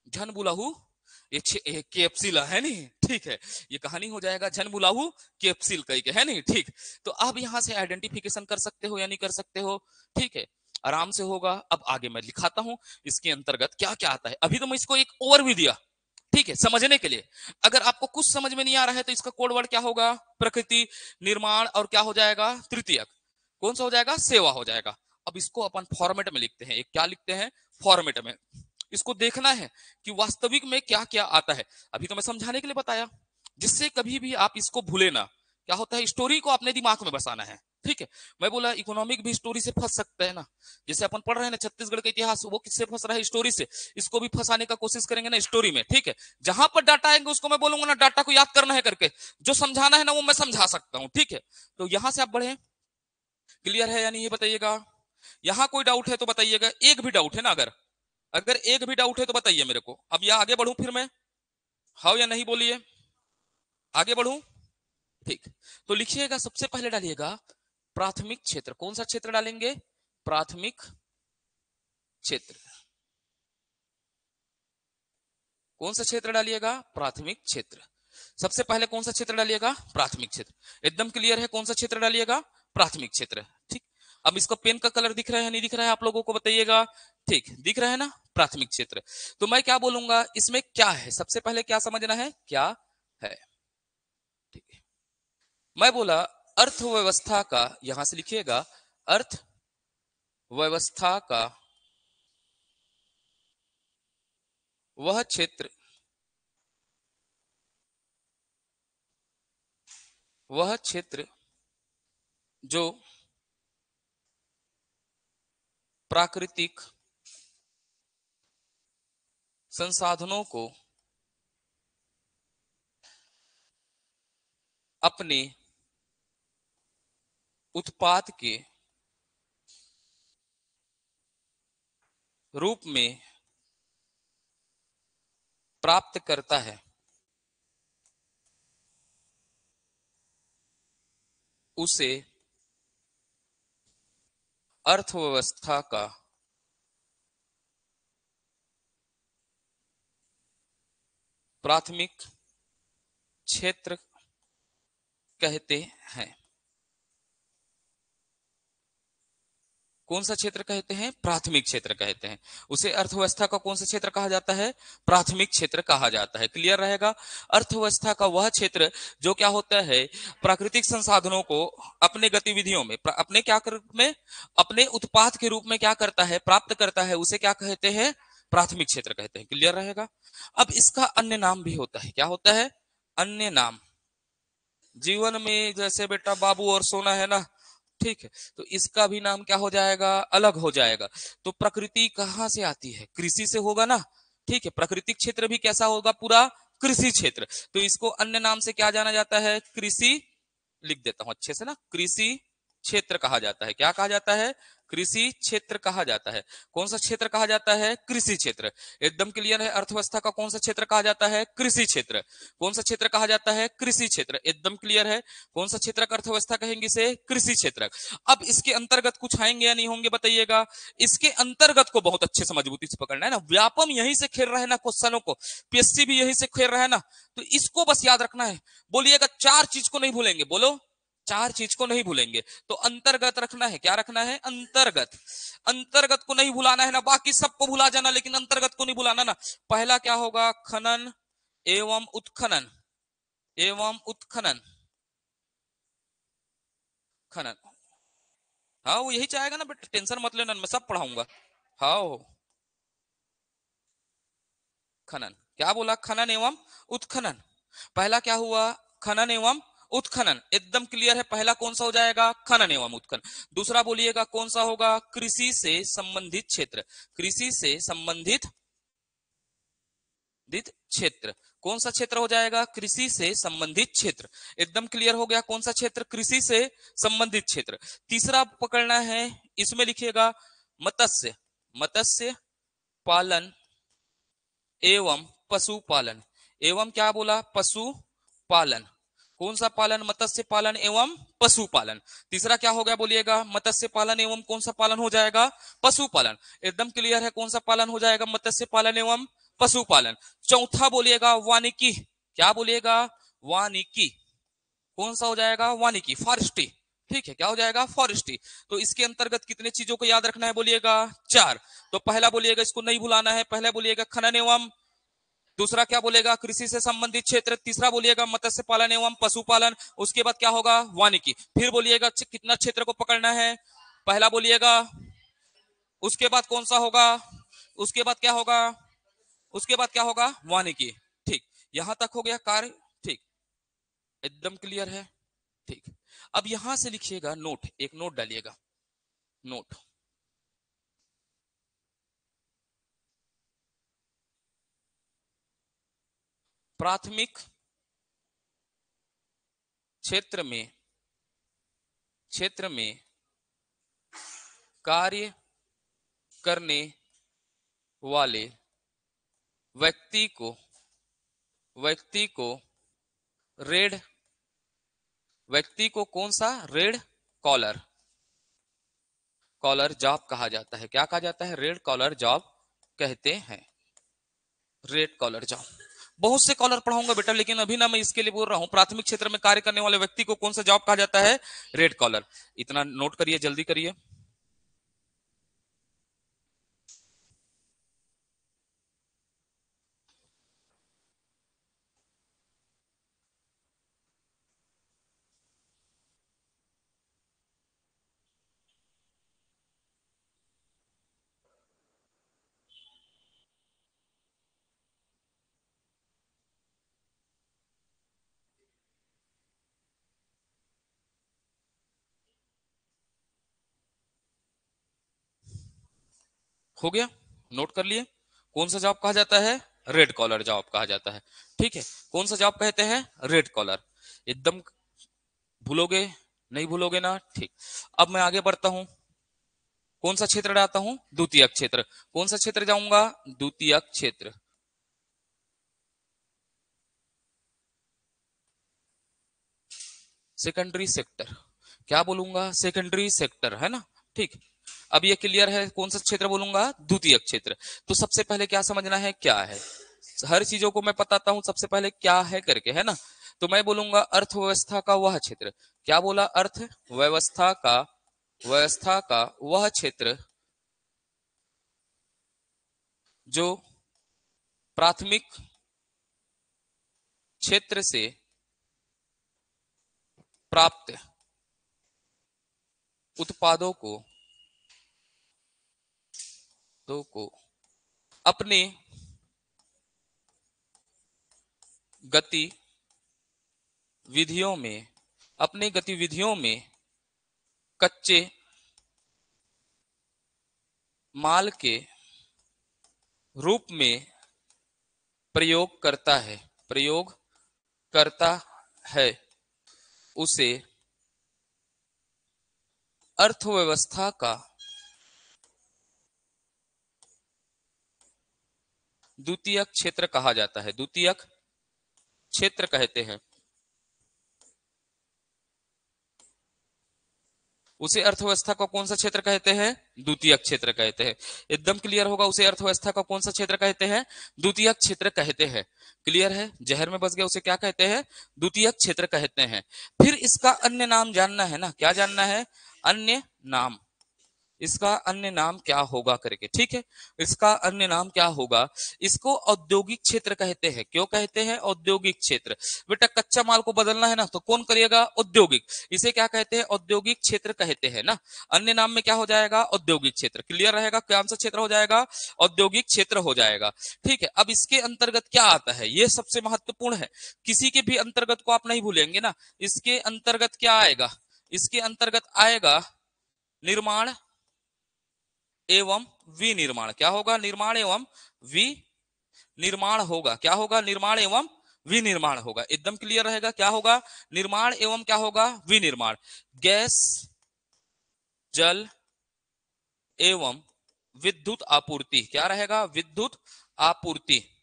झन बुलाहू ये केएफसी ला है नहीं, ठीक है। ये कहानी हो जाएगा झन बुलाहू केएफसी कही के, है नहीं, ठीक। तो अब यहां से आइडेंटिफिकेशन कर सकते हो या नहीं कर सकते हो, ठीक है, आराम से होगा। अब आगे मैं लिखाता हूं इसके अंतर्गत क्या क्या आता है। अभी तो मैं इसको एक ओवरव्यू दिया, ठीक है, समझने के लिए। अगर आपको कुछ समझ में नहीं आ रहा है तो इसका कोड वर्ड क्या होगा, प्रकृति, निर्माण और क्या हो जाएगा, तृतीयक। कौन सा हो जाएगा, सेवा हो जाएगा। अब इसको अपन फॉर्मेट में लिखते हैं, एक क्या लिखते हैं, फॉर्मेट में। इसको देखना है कि वास्तविक में क्या क्या आता है। अभी तो मैं समझाने के लिए बताया, जिससे कभी भी आप इसको भूले ना। क्या होता है, स्टोरी को अपने दिमाग में बसाना है, ठीक है। मैं बोला इकोनॉमिक भी स्टोरी से फंस सकते हैं ना, जैसे अपन पढ़ रहे हैं ना छत्तीसगढ़ का इतिहास, वो किससे फंस रहा है, स्टोरी से। इसको भी फंसाने का कोशिश करेंगे ना स्टोरी में, ठीक है। जहां पर डाटा आएंगे उसको मैं बोलूंगा ना डाटा को याद करना है करके, जो समझाना है ना वो मैं समझा सकता हूं, ठीक है। तो यहां से आप बढ़े, क्लियर है या नहीं ये बताइएगा। यहां कोई डाउट है तो बताइएगा, एक भी डाउट है ना, अगर अगर एक भी डाउट है तो बताइए मेरे को। अब या आगे बढ़ू फिर मैं, हाँ या नहीं बोलिए, आगे बढ़ू, ठीक। तो लिखिएगा, सबसे पहले डालिएगा प्राथमिक क्षेत्र। कौन सा क्षेत्र डालेंगे, प्राथमिक क्षेत्र। कौन सा क्षेत्र डालिएगा, प्राथमिक क्षेत्र। सबसे पहले कौन सा क्षेत्र डालिएगा, प्राथमिक क्षेत्र। एकदम क्लियर है, कौन सा क्षेत्र डालिएगा, प्राथमिक क्षेत्र, ठीक। अब इसको पेन का कलर दिख रहा है नहीं दिख रहा है आप लोगों को बताइएगा, ठीक दिख रहा है ना, प्राथमिक क्षेत्र। तो मैं क्या बोलूंगा, इसमें क्या है, सबसे पहले क्या समझना है, क्या है, ठीक है। मैं बोला अर्थव्यवस्था का, यहां से लिखिएगा अर्थव्यवस्था का वह क्षेत्र वह क्षेत्र जो प्राकृतिक संसाधनों को अपने उत्पाद के रूप में प्राप्त करता है, उसे अर्थव्यवस्था का प्राथमिक क्षेत्र कहते हैं। कौन सा क्षेत्र कहते हैं? प्राथमिक क्षेत्र कहते हैं। उसे अर्थव्यवस्था का कौन सा क्षेत्र कहा जाता है? प्राथमिक क्षेत्र कहा जाता है। क्लियर रहेगा? अर्थव्यवस्था का वह क्षेत्र जो क्या होता है, प्राकृतिक संसाधनों को अपने गतिविधियों में, अपने क्या में, अपने उत्पाद के रूप में क्या करता है, प्राप्त करता है, उसे क्या कहते हैं? प्राथमिक क्षेत्र कहते हैं। क्लियर रहेगा? अब इसका अन्य नाम भी होता है। क्या होता है? अन्य नाम। जीवन में जैसे बेटा बाबू और सोना है ना, ठीक है, तो इसका भी नाम क्या हो जाएगा? अलग हो जाएगा। तो प्रकृति कहां से आती है? कृषि से होगा ना, ठीक है। प्राकृतिक क्षेत्र भी कैसा होगा? पूरा कृषि क्षेत्र। तो इसको अन्य नाम से क्या जाना जाता है? कृषि, लिख देता हूं अच्छे से ना, कृषि क्षेत्र कहा जाता है। क्या कहा जाता है? कृषि क्षेत्र कहा जाता है। कौन सा क्षेत्र कहा जाता है? कृषि क्षेत्र। एकदम क्लियर है? अर्थव्यवस्था का कौन सा क्षेत्र कहा जाता है? कृषि क्षेत्र। कौन सा क्षेत्र कहा जाता है? कृषि क्षेत्र। एकदम क्लियर है? कौन सा क्षेत्र अर्थव्यवस्था कहेंगे इसे? कृषि क्षेत्र। अब इसके अंतर्गत कुछ आएंगे या नहीं होंगे बताइएगा? इसके अंतर्गत को बहुत अच्छे से मजबूती से पकड़ना है ना। व्यापम यहीं से खेल रहा है ना क्वेश्चनों को, पीएससी भी यहीं से खेल रहा है ना, तो इसको बस याद रखना है। बोलिएगा, चार चीज को नहीं भूलेंगे। बोलो, चार चीज को नहीं भूलेंगे। तो अंतर्गत रखना है। क्या रखना है? अंतर्गत। अंतर्गत को नहीं भुलाना है ना, बाकी सबको भुला जाना, लेकिन अंतर्गत को नहीं भुलाना ना। पहला क्या होगा? खनन एवं उत्खनन। एवं उत्खनन, खनन। हाँ, वो यही चाहेगा ना बेटा, टेंशन मत लेना, मैं सब पढ़ाऊंगा। हाँ, खनन। क्या बोला? खनन एवं उत्खनन। पहला क्या हुआ? खनन एवं उत्खनन। एकदम क्लियर है? पहला कौन सा हो जाएगा? खनन एवं उत्खनन। दूसरा बोलिएगा कौन सा होगा? कृषि से संबंधित क्षेत्र। कृषि से संबंधित क्षेत्र। कौन सा क्षेत्र हो जाएगा? कृषि से संबंधित क्षेत्र। एकदम क्लियर हो गया? कौन सा क्षेत्र? कृषि से संबंधित क्षेत्र। तीसरा पकड़ना है, इसमें लिखिएगा मत्स्य। मत्स्य पालन एवं पशुपालन। एवं क्या बोला? पशुपालन। कौन सा पालन? मत्स्य पालन एवं पशुपालन। तीसरा क्या हो गया बोलिएगा? मत्स्य पालन एवं कौन सा पालन हो जाएगा? पशुपालन। एकदम क्लियर है? कौन सा पालन हो जाएगा? मत्स्य पालन एवं पशुपालन। चौथा बोलिएगा वानिकी। क्या बोलिएगा? वानिकी। कौन सा हो जाएगा? वानिकी, फॉरेस्ट्री। ठीक है, क्या हो जाएगा? फॉरेस्ट्री। तो इसके अंतर्गत कितने चीजों को याद रखना है बोलिएगा? चार। तो पहला बोलिएगा, इसको नहीं भुलाना है, पहले बोलिएगा खनन एवं, दूसरा क्या बोलेगा? कृषि से संबंधित क्षेत्र। तीसरा बोलिएगा मत्स्य पालन एवं पशुपालन। उसके बाद क्या होगा? वानिकी। फिर बोलिएगा कितना क्षेत्र को पकड़ना है? पहला बोलिएगा, उसके बाद कौन सा होगा? उसके बाद क्या होगा? उसके बाद क्या होगा? वानिकी। ठीक, यहां तक हो गया कार्य। ठीक, एकदम क्लियर है? ठीक। अब यहां से लिखिएगा नोट, एक नोट डालिएगा। नोट, प्राथमिक क्षेत्र में, क्षेत्र में कार्य करने वाले व्यक्ति को, व्यक्ति को रेड, व्यक्ति को कौन सा? रेड कॉलर, कॉलर जॉब कहा जाता है। क्या कहा जाता है? रेड कॉलर जॉब कहते हैं। Red collar job. बहुत से कॉलर पढ़ाऊंगा बेटा, लेकिन अभी ना मैं इसके लिए बोल रहा हूं, प्राथमिक क्षेत्र में कार्य करने वाले व्यक्ति को कौन सा जॉब कहा जाता है? Red collar. इतना नोट करिए, जल्दी करिए। हो गया, नोट कर लिए। कौन सा जॉब कहा जाता है? रेड कॉलर जॉब कहा जाता है। ठीक है, कौन सा जॉब कहते हैं? Red collar. एकदम भूलोगे नहीं, भूलोगे ना? ठीक। अब मैं आगे बढ़ता हूं। कौन सा क्षेत्र डालता हूं? द्वितीयक क्षेत्र। कौन सा क्षेत्र जाऊंगा? द्वितीयक क्षेत्र। सेकेंडरी सेक्टर, क्या बोलूंगा? सेकेंडरी सेक्टर, है ना? ठीक। अब ये क्लियर है, कौन सा क्षेत्र बोलूंगा? द्वितीयक क्षेत्र। तो सबसे पहले क्या समझना है, क्या है? हर चीजों को मैं बताता हूं सबसे पहले क्या है करके, है ना? तो मैं बोलूंगा अर्थव्यवस्था का वह क्षेत्र। क्या बोला? अर्थव्यवस्था का, व्यवस्था का वह क्षेत्र जो प्राथमिक क्षेत्र से प्राप्त उत्पादों को अपने गतिविधियों में, अपने गतिविधियों में कच्चे माल के रूप में प्रयोग करता है, प्रयोग करता है, उसे अर्थव्यवस्था का द्वितीयक क्षेत्र कहा जाता है। द्वितीयक क्षेत्र कहते हैं उसे। अर्थव्यवस्था का कौन सा क्षेत्र कहते हैं? द्वितीयक क्षेत्र कहते हैं। एकदम क्लियर होगा, उसे अर्थव्यवस्था का कौन सा क्षेत्र कहते हैं? द्वितीयक क्षेत्र कहते हैं। क्लियर है? जहर में बस गया, उसे क्या कहते हैं? द्वितीयक क्षेत्र कहते हैं। फिर इसका अन्य नाम जानना है ना? क्या जानना है? अन्य नाम। इसका अन्य नाम क्या होगा करके, ठीक है? इसका अन्य नाम क्या होगा? इसको औद्योगिक क्षेत्र कहते हैं। क्यों कहते हैं औद्योगिक क्षेत्र? बेटा कच्चा माल को बदलना है ना, तो कौन करेगा? औद्योगिक। इसे क्या कहते हैं? औद्योगिक क्षेत्र कहते हैं ना। अन्य नाम में क्या हो जाएगा? औद्योगिक क्षेत्र। क्लियर रहेगा? कौन सा क्षेत्र हो जाएगा? औद्योगिक क्षेत्र हो जाएगा। ठीक है, अब इसके अंतर्गत क्या आता है, ये सबसे महत्वपूर्ण है। किसी के भी अंतर्गत को आप नहीं भूलेंगे ना। इसके अंतर्गत क्या आएगा? इसके अंतर्गत आएगा निर्माण एवं विनिर्माण। क्या होगा? निर्माण एवं विनिर्माण होगा। क्या होगा? निर्माण एवं विनिर्माण होगा। एकदम क्लियर रहेगा? क्या होगा? निर्माण एवं क्या होगा? विनिर्माण। गैस, जल एवं विद्युत आपूर्ति। क्या रहेगा? विद्युत आपूर्ति।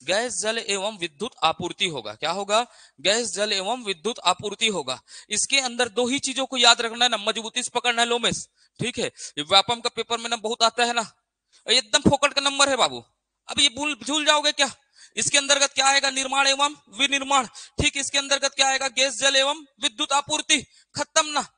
गैस जल एवं विद्युत आपूर्ति होगा। क्या होगा? गैस जल एवं विद्युत आपूर्ति होगा। इसके अंदर दो ही चीजों को याद रखना है ना, मजबूती से पकड़ना है लोमेस। ठीक है, ये व्यापम का पेपर में ना बहुत आता है ना, एकदम फोकट का नंबर है बाबू। अब ये भूल झूल जाओगे क्या? इसके अंतर्गत क्या आएगा? निर्माण एवं विनिर्माण। ठीक, इसके अंतर्गत क्या आएगा? गैस जल एवं विद्युत आपूर्ति। खत्म ना।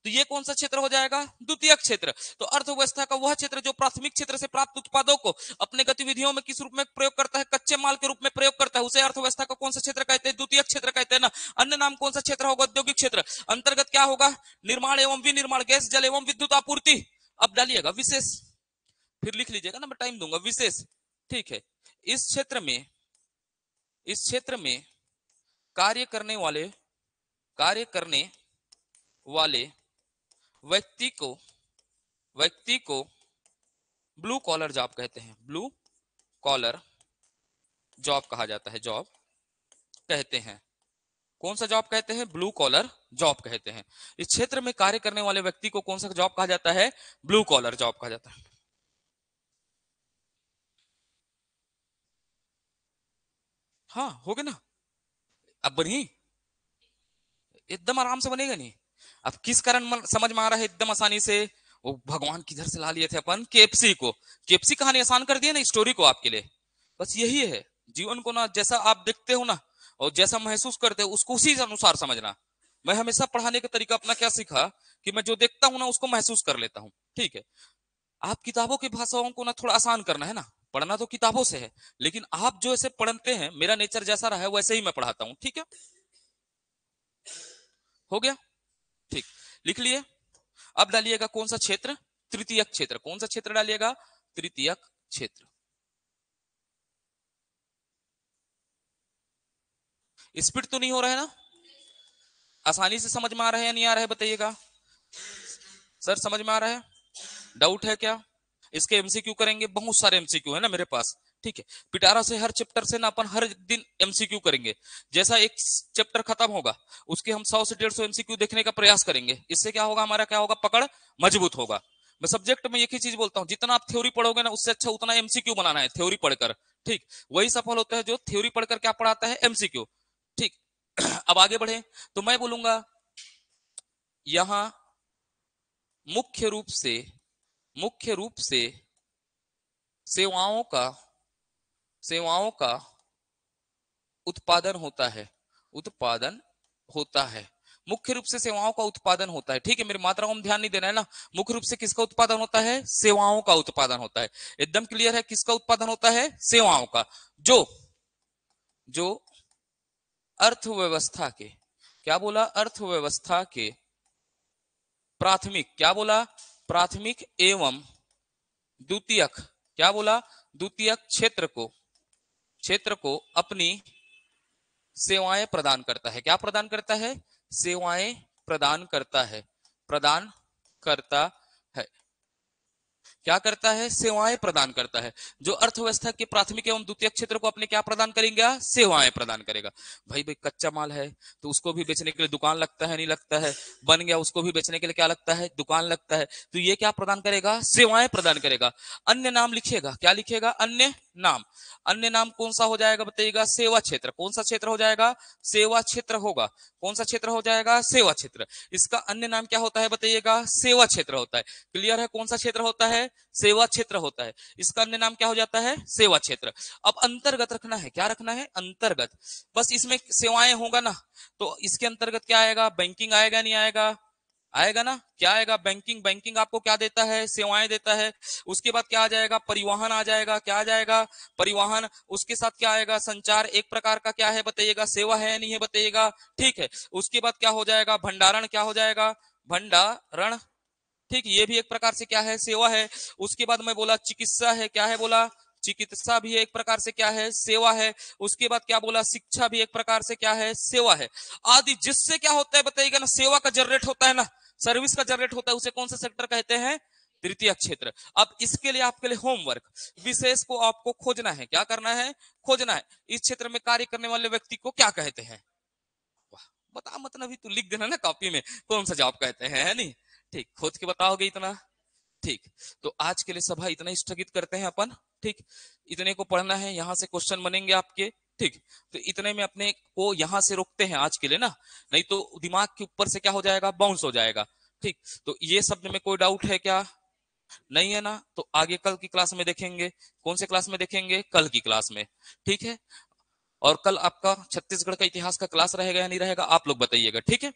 तो ये कौन सा क्षेत्र हो जाएगा? द्वितीयक क्षेत्र। तो अर्थव्यवस्था का वह क्षेत्र जो प्राथमिक क्षेत्र से प्राप्त उत्पादों को अपने गतिविधियों में किस रूप में प्रयोग करता है? कच्चे माल के रूप में प्रयोग करता है, उसे अर्थव्यवस्था का कौन सा क्षेत्र कहते हैं? द्वितीयक क्षेत्र कहते हैं ना। अन्य नाम कौन सा क्षेत्र होगा? औद्योगिक क्षेत्र। अंतर्गत क्या होगा? निर्माण एवं विनिर्माण, गैस जल एवं विद्युत आपूर्ति। अब डालिएगा विशेष, फिर लिख लीजिएगा ना, मैं टाइम दूंगा। विशेष, ठीक है। इस क्षेत्र में, इस क्षेत्र में कार्य करने वाले, कार्य करने वाले व्यक्ति को, व्यक्ति को ब्लू कॉलर जॉब कहते हैं। ब्लू कॉलर जॉब कहा जाता है, जॉब कहते हैं। कौन सा जॉब कहते हैं? ब्लू कॉलर जॉब कहते हैं। इस क्षेत्र में कार्य करने वाले व्यक्ति को कौन सा जॉब कहा जाता है? ब्लू कॉलर जॉब कहा जाता है। हाँ हो गया ना? अब बनी, एकदम आराम से बनेगा नहीं। अब किस कारण समझ में आ रहा है एकदम आसानी से? वो भगवान किधर से ला लिए थे अपन? केएफसी को। केएफसी कहानी आसान कर दिया ना स्टोरी को आपके लिए। बस यही है जीवन को ना, जैसा आप देखते हो ना और जैसा महसूस करते हो उसको उसी अनुसार समझना। मैं हमेशा पढ़ाने का तरीका अपना क्या सीखा कि मैं जो देखता हूं ना उसको महसूस कर लेता हूं। ठीक है, आप किताबों की भाषाओं को ना थोड़ा आसान करना है ना। पढ़ना तो किताबों से है, लेकिन आप जो ऐसे पढ़ते हैं, मेरा नेचर जैसा रहा है वैसे ही मैं पढ़ाता हूं। ठीक है, हो गया? ठीक, लिख लिए। अब डालिएगा कौन सा क्षेत्र? तृतीयक क्षेत्र। कौन सा क्षेत्र डालिएगा? तृतीयक क्षेत्र। स्पीड तो नहीं हो रहा है ना? आसानी से समझ में आ रहा है या नहीं आ रहा है बताइएगा। सर समझ में आ रहा है? डाउट है क्या? इसके एमसीक्यू करेंगे, बहुत सारे एमसीक्यू है ना मेरे पास, ठीक है। पिटारा से हर चैप्टर से ना अपन हर दिन एमसीक्यू करेंगे। जैसा एक चैप्टर खत्म होगा उसके हम 100 से 150 एमसीक्यू देखने का प्रयास करेंगे। इससे क्या होगा, हमारा क्या होगा, पकड़ मजबूत होगा। मैं सब्जेक्ट में एक ही चीज बोलता हूं, जितना आप थ्योरी पढ़ोगे ना उससे अच्छा उतना एमसीक्यू बनाना है थ्योरी पढ़कर, ठीक। वही सफल होता है जो थ्योरी पढ़कर क्या पढ़ाता है, एमसीक्यू, ठीक। अब आगे बढ़े तो मैं बोलूंगा यहां मुख्य रूप से सेवाओं का उत्पादन होता है, उत्पादन होता है। मुख्य रूप से सेवाओं का उत्पादन होता है, ठीक है। मेरी मात्राओं में ध्यान नहीं देना है ना। मुख्य रूप से किसका उत्पादन होता है, सेवाओं का उत्पादन होता है। एकदम क्लियर है, किसका उत्पादन होता है, सेवाओं का। जो अर्थव्यवस्था के, क्या बोला, अर्थव्यवस्था के प्राथमिक, क्या बोला, प्राथमिक एवं द्वितीयक, क्या बोला, द्वितीयक क्षेत्र को अपनी सेवाएं प्रदान करता है। क्या प्रदान करता है, सेवाएं प्रदान करता है, प्रदान करता है। क्या करता है, सेवाएं प्रदान करता है। जो अर्थव्यवस्था के प्राथमिक एवं द्वितीयक क्षेत्र को अपने क्या प्रदान करेंगे, सेवाएं प्रदान करेगा। भाई कच्चा माल है तो उसको भी बेचने के लिए दुकान लगता है, नहीं लगता है। बन गया उसको भी बेचने के लिए क्या लगता है, दुकान लगता है। तो ये क्या प्रदान करेगा, सेवाएं प्रदान करेगा। अन्य नाम लिखिएगा, क्या लिखिएगा, अन्य नाम। अन्य नाम कौन सा हो जाएगा बताइएगा, सेवा क्षेत्र। कौन सा क्षेत्र हो जाएगा, सेवा क्षेत्र होगा। कौन सा क्षेत्र हो जाएगा, सेवा क्षेत्र। इसका अन्य नाम क्या होता है बताइएगा, सेवा क्षेत्र होता है। क्लियर है, कौन सा क्षेत्र होता है, सेवा क्षेत्र होता है। इसका अन्य नाम क्या हो जाता है, सेवा क्षेत्र। अब अंतर्गत रखना है, क्या रखना है, अंतर्गत। बस इसमें सेवाएं होगा ना तो इसके अंतर्गत क्या आएगा, बैंकिंग आएगा, नहीं आएगा, आएगा ना। क्या आएगा, बैंकिंग। बैंकिंग आपको क्या देता है, सेवाएं देता है। उसके बाद क्या आ जाएगा, परिवहन आ जाएगा। क्या आ जाएगा, परिवहन। उसके साथ क्या आएगा, संचार एक प्रकार का क्या है बताइएगा, सेवा है नहीं है बताइएगा, ठीक है। उसके बाद क्या हो जाएगा, भंडारण। क्या हो जाएगा, भंडारण, ठीक। ये भी एक प्रकार से क्या है, सेवा है। उसके बाद मैं बोला चिकित्सा है, क्या है बोला, चिकित्सा भी एक प्रकार से क्या है, सेवा है। उसके बाद क्या बोला, शिक्षा भी एक प्रकार से क्या है, सेवा है आदि। जिससे क्या होता है बताइएगा ना, सेवा का जनरेट होता है ना, सर्विस का जनरेट होता है, उसे कौन सा सेक्टर कहते हैं, तृतीय क्षेत्र। अब इसके लिए आपके लिए होमवर्क विशेष को आपको खोजना है। क्या करना है, खोजना है। इस क्षेत्र में कार्य करने वाले व्यक्ति को क्या कहते हैं, बता मतलब भी तो लिख देना ना कॉपी में, कौन सा जॉब कहते हैं, है नहीं, ठीक। खोज के बताओगे इतना, ठीक। तो आज के लिए सभा इतना स्थगित करते हैं अपन, ठीक। इतने को पढ़ना है, यहां से क्वेश्चन बनेंगे आपके, ठीक। तो इतने में अपने को यहां से रोकते हैं आज के लिए ना, नहीं तो दिमाग के ऊपर से क्या हो जाएगा, बाउंस हो जाएगा, ठीक। तो ये शब्द में कोई डाउट है क्या, नहीं है ना। तो आगे कल की क्लास में देखेंगे। कौन से क्लास में देखेंगे, कल की क्लास में, ठीक है। और कल आपका छत्तीसगढ़ का इतिहास का क्लास रहेगा या नहीं रहेगा, आप लोग बताइएगा, ठीक है।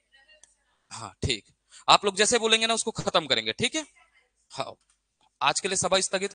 हाँ ठीक, आप लोग जैसे बोलेंगे ना उसको खत्म करेंगे, ठीक है। हाँ, आज के लिए सभा स्थगित।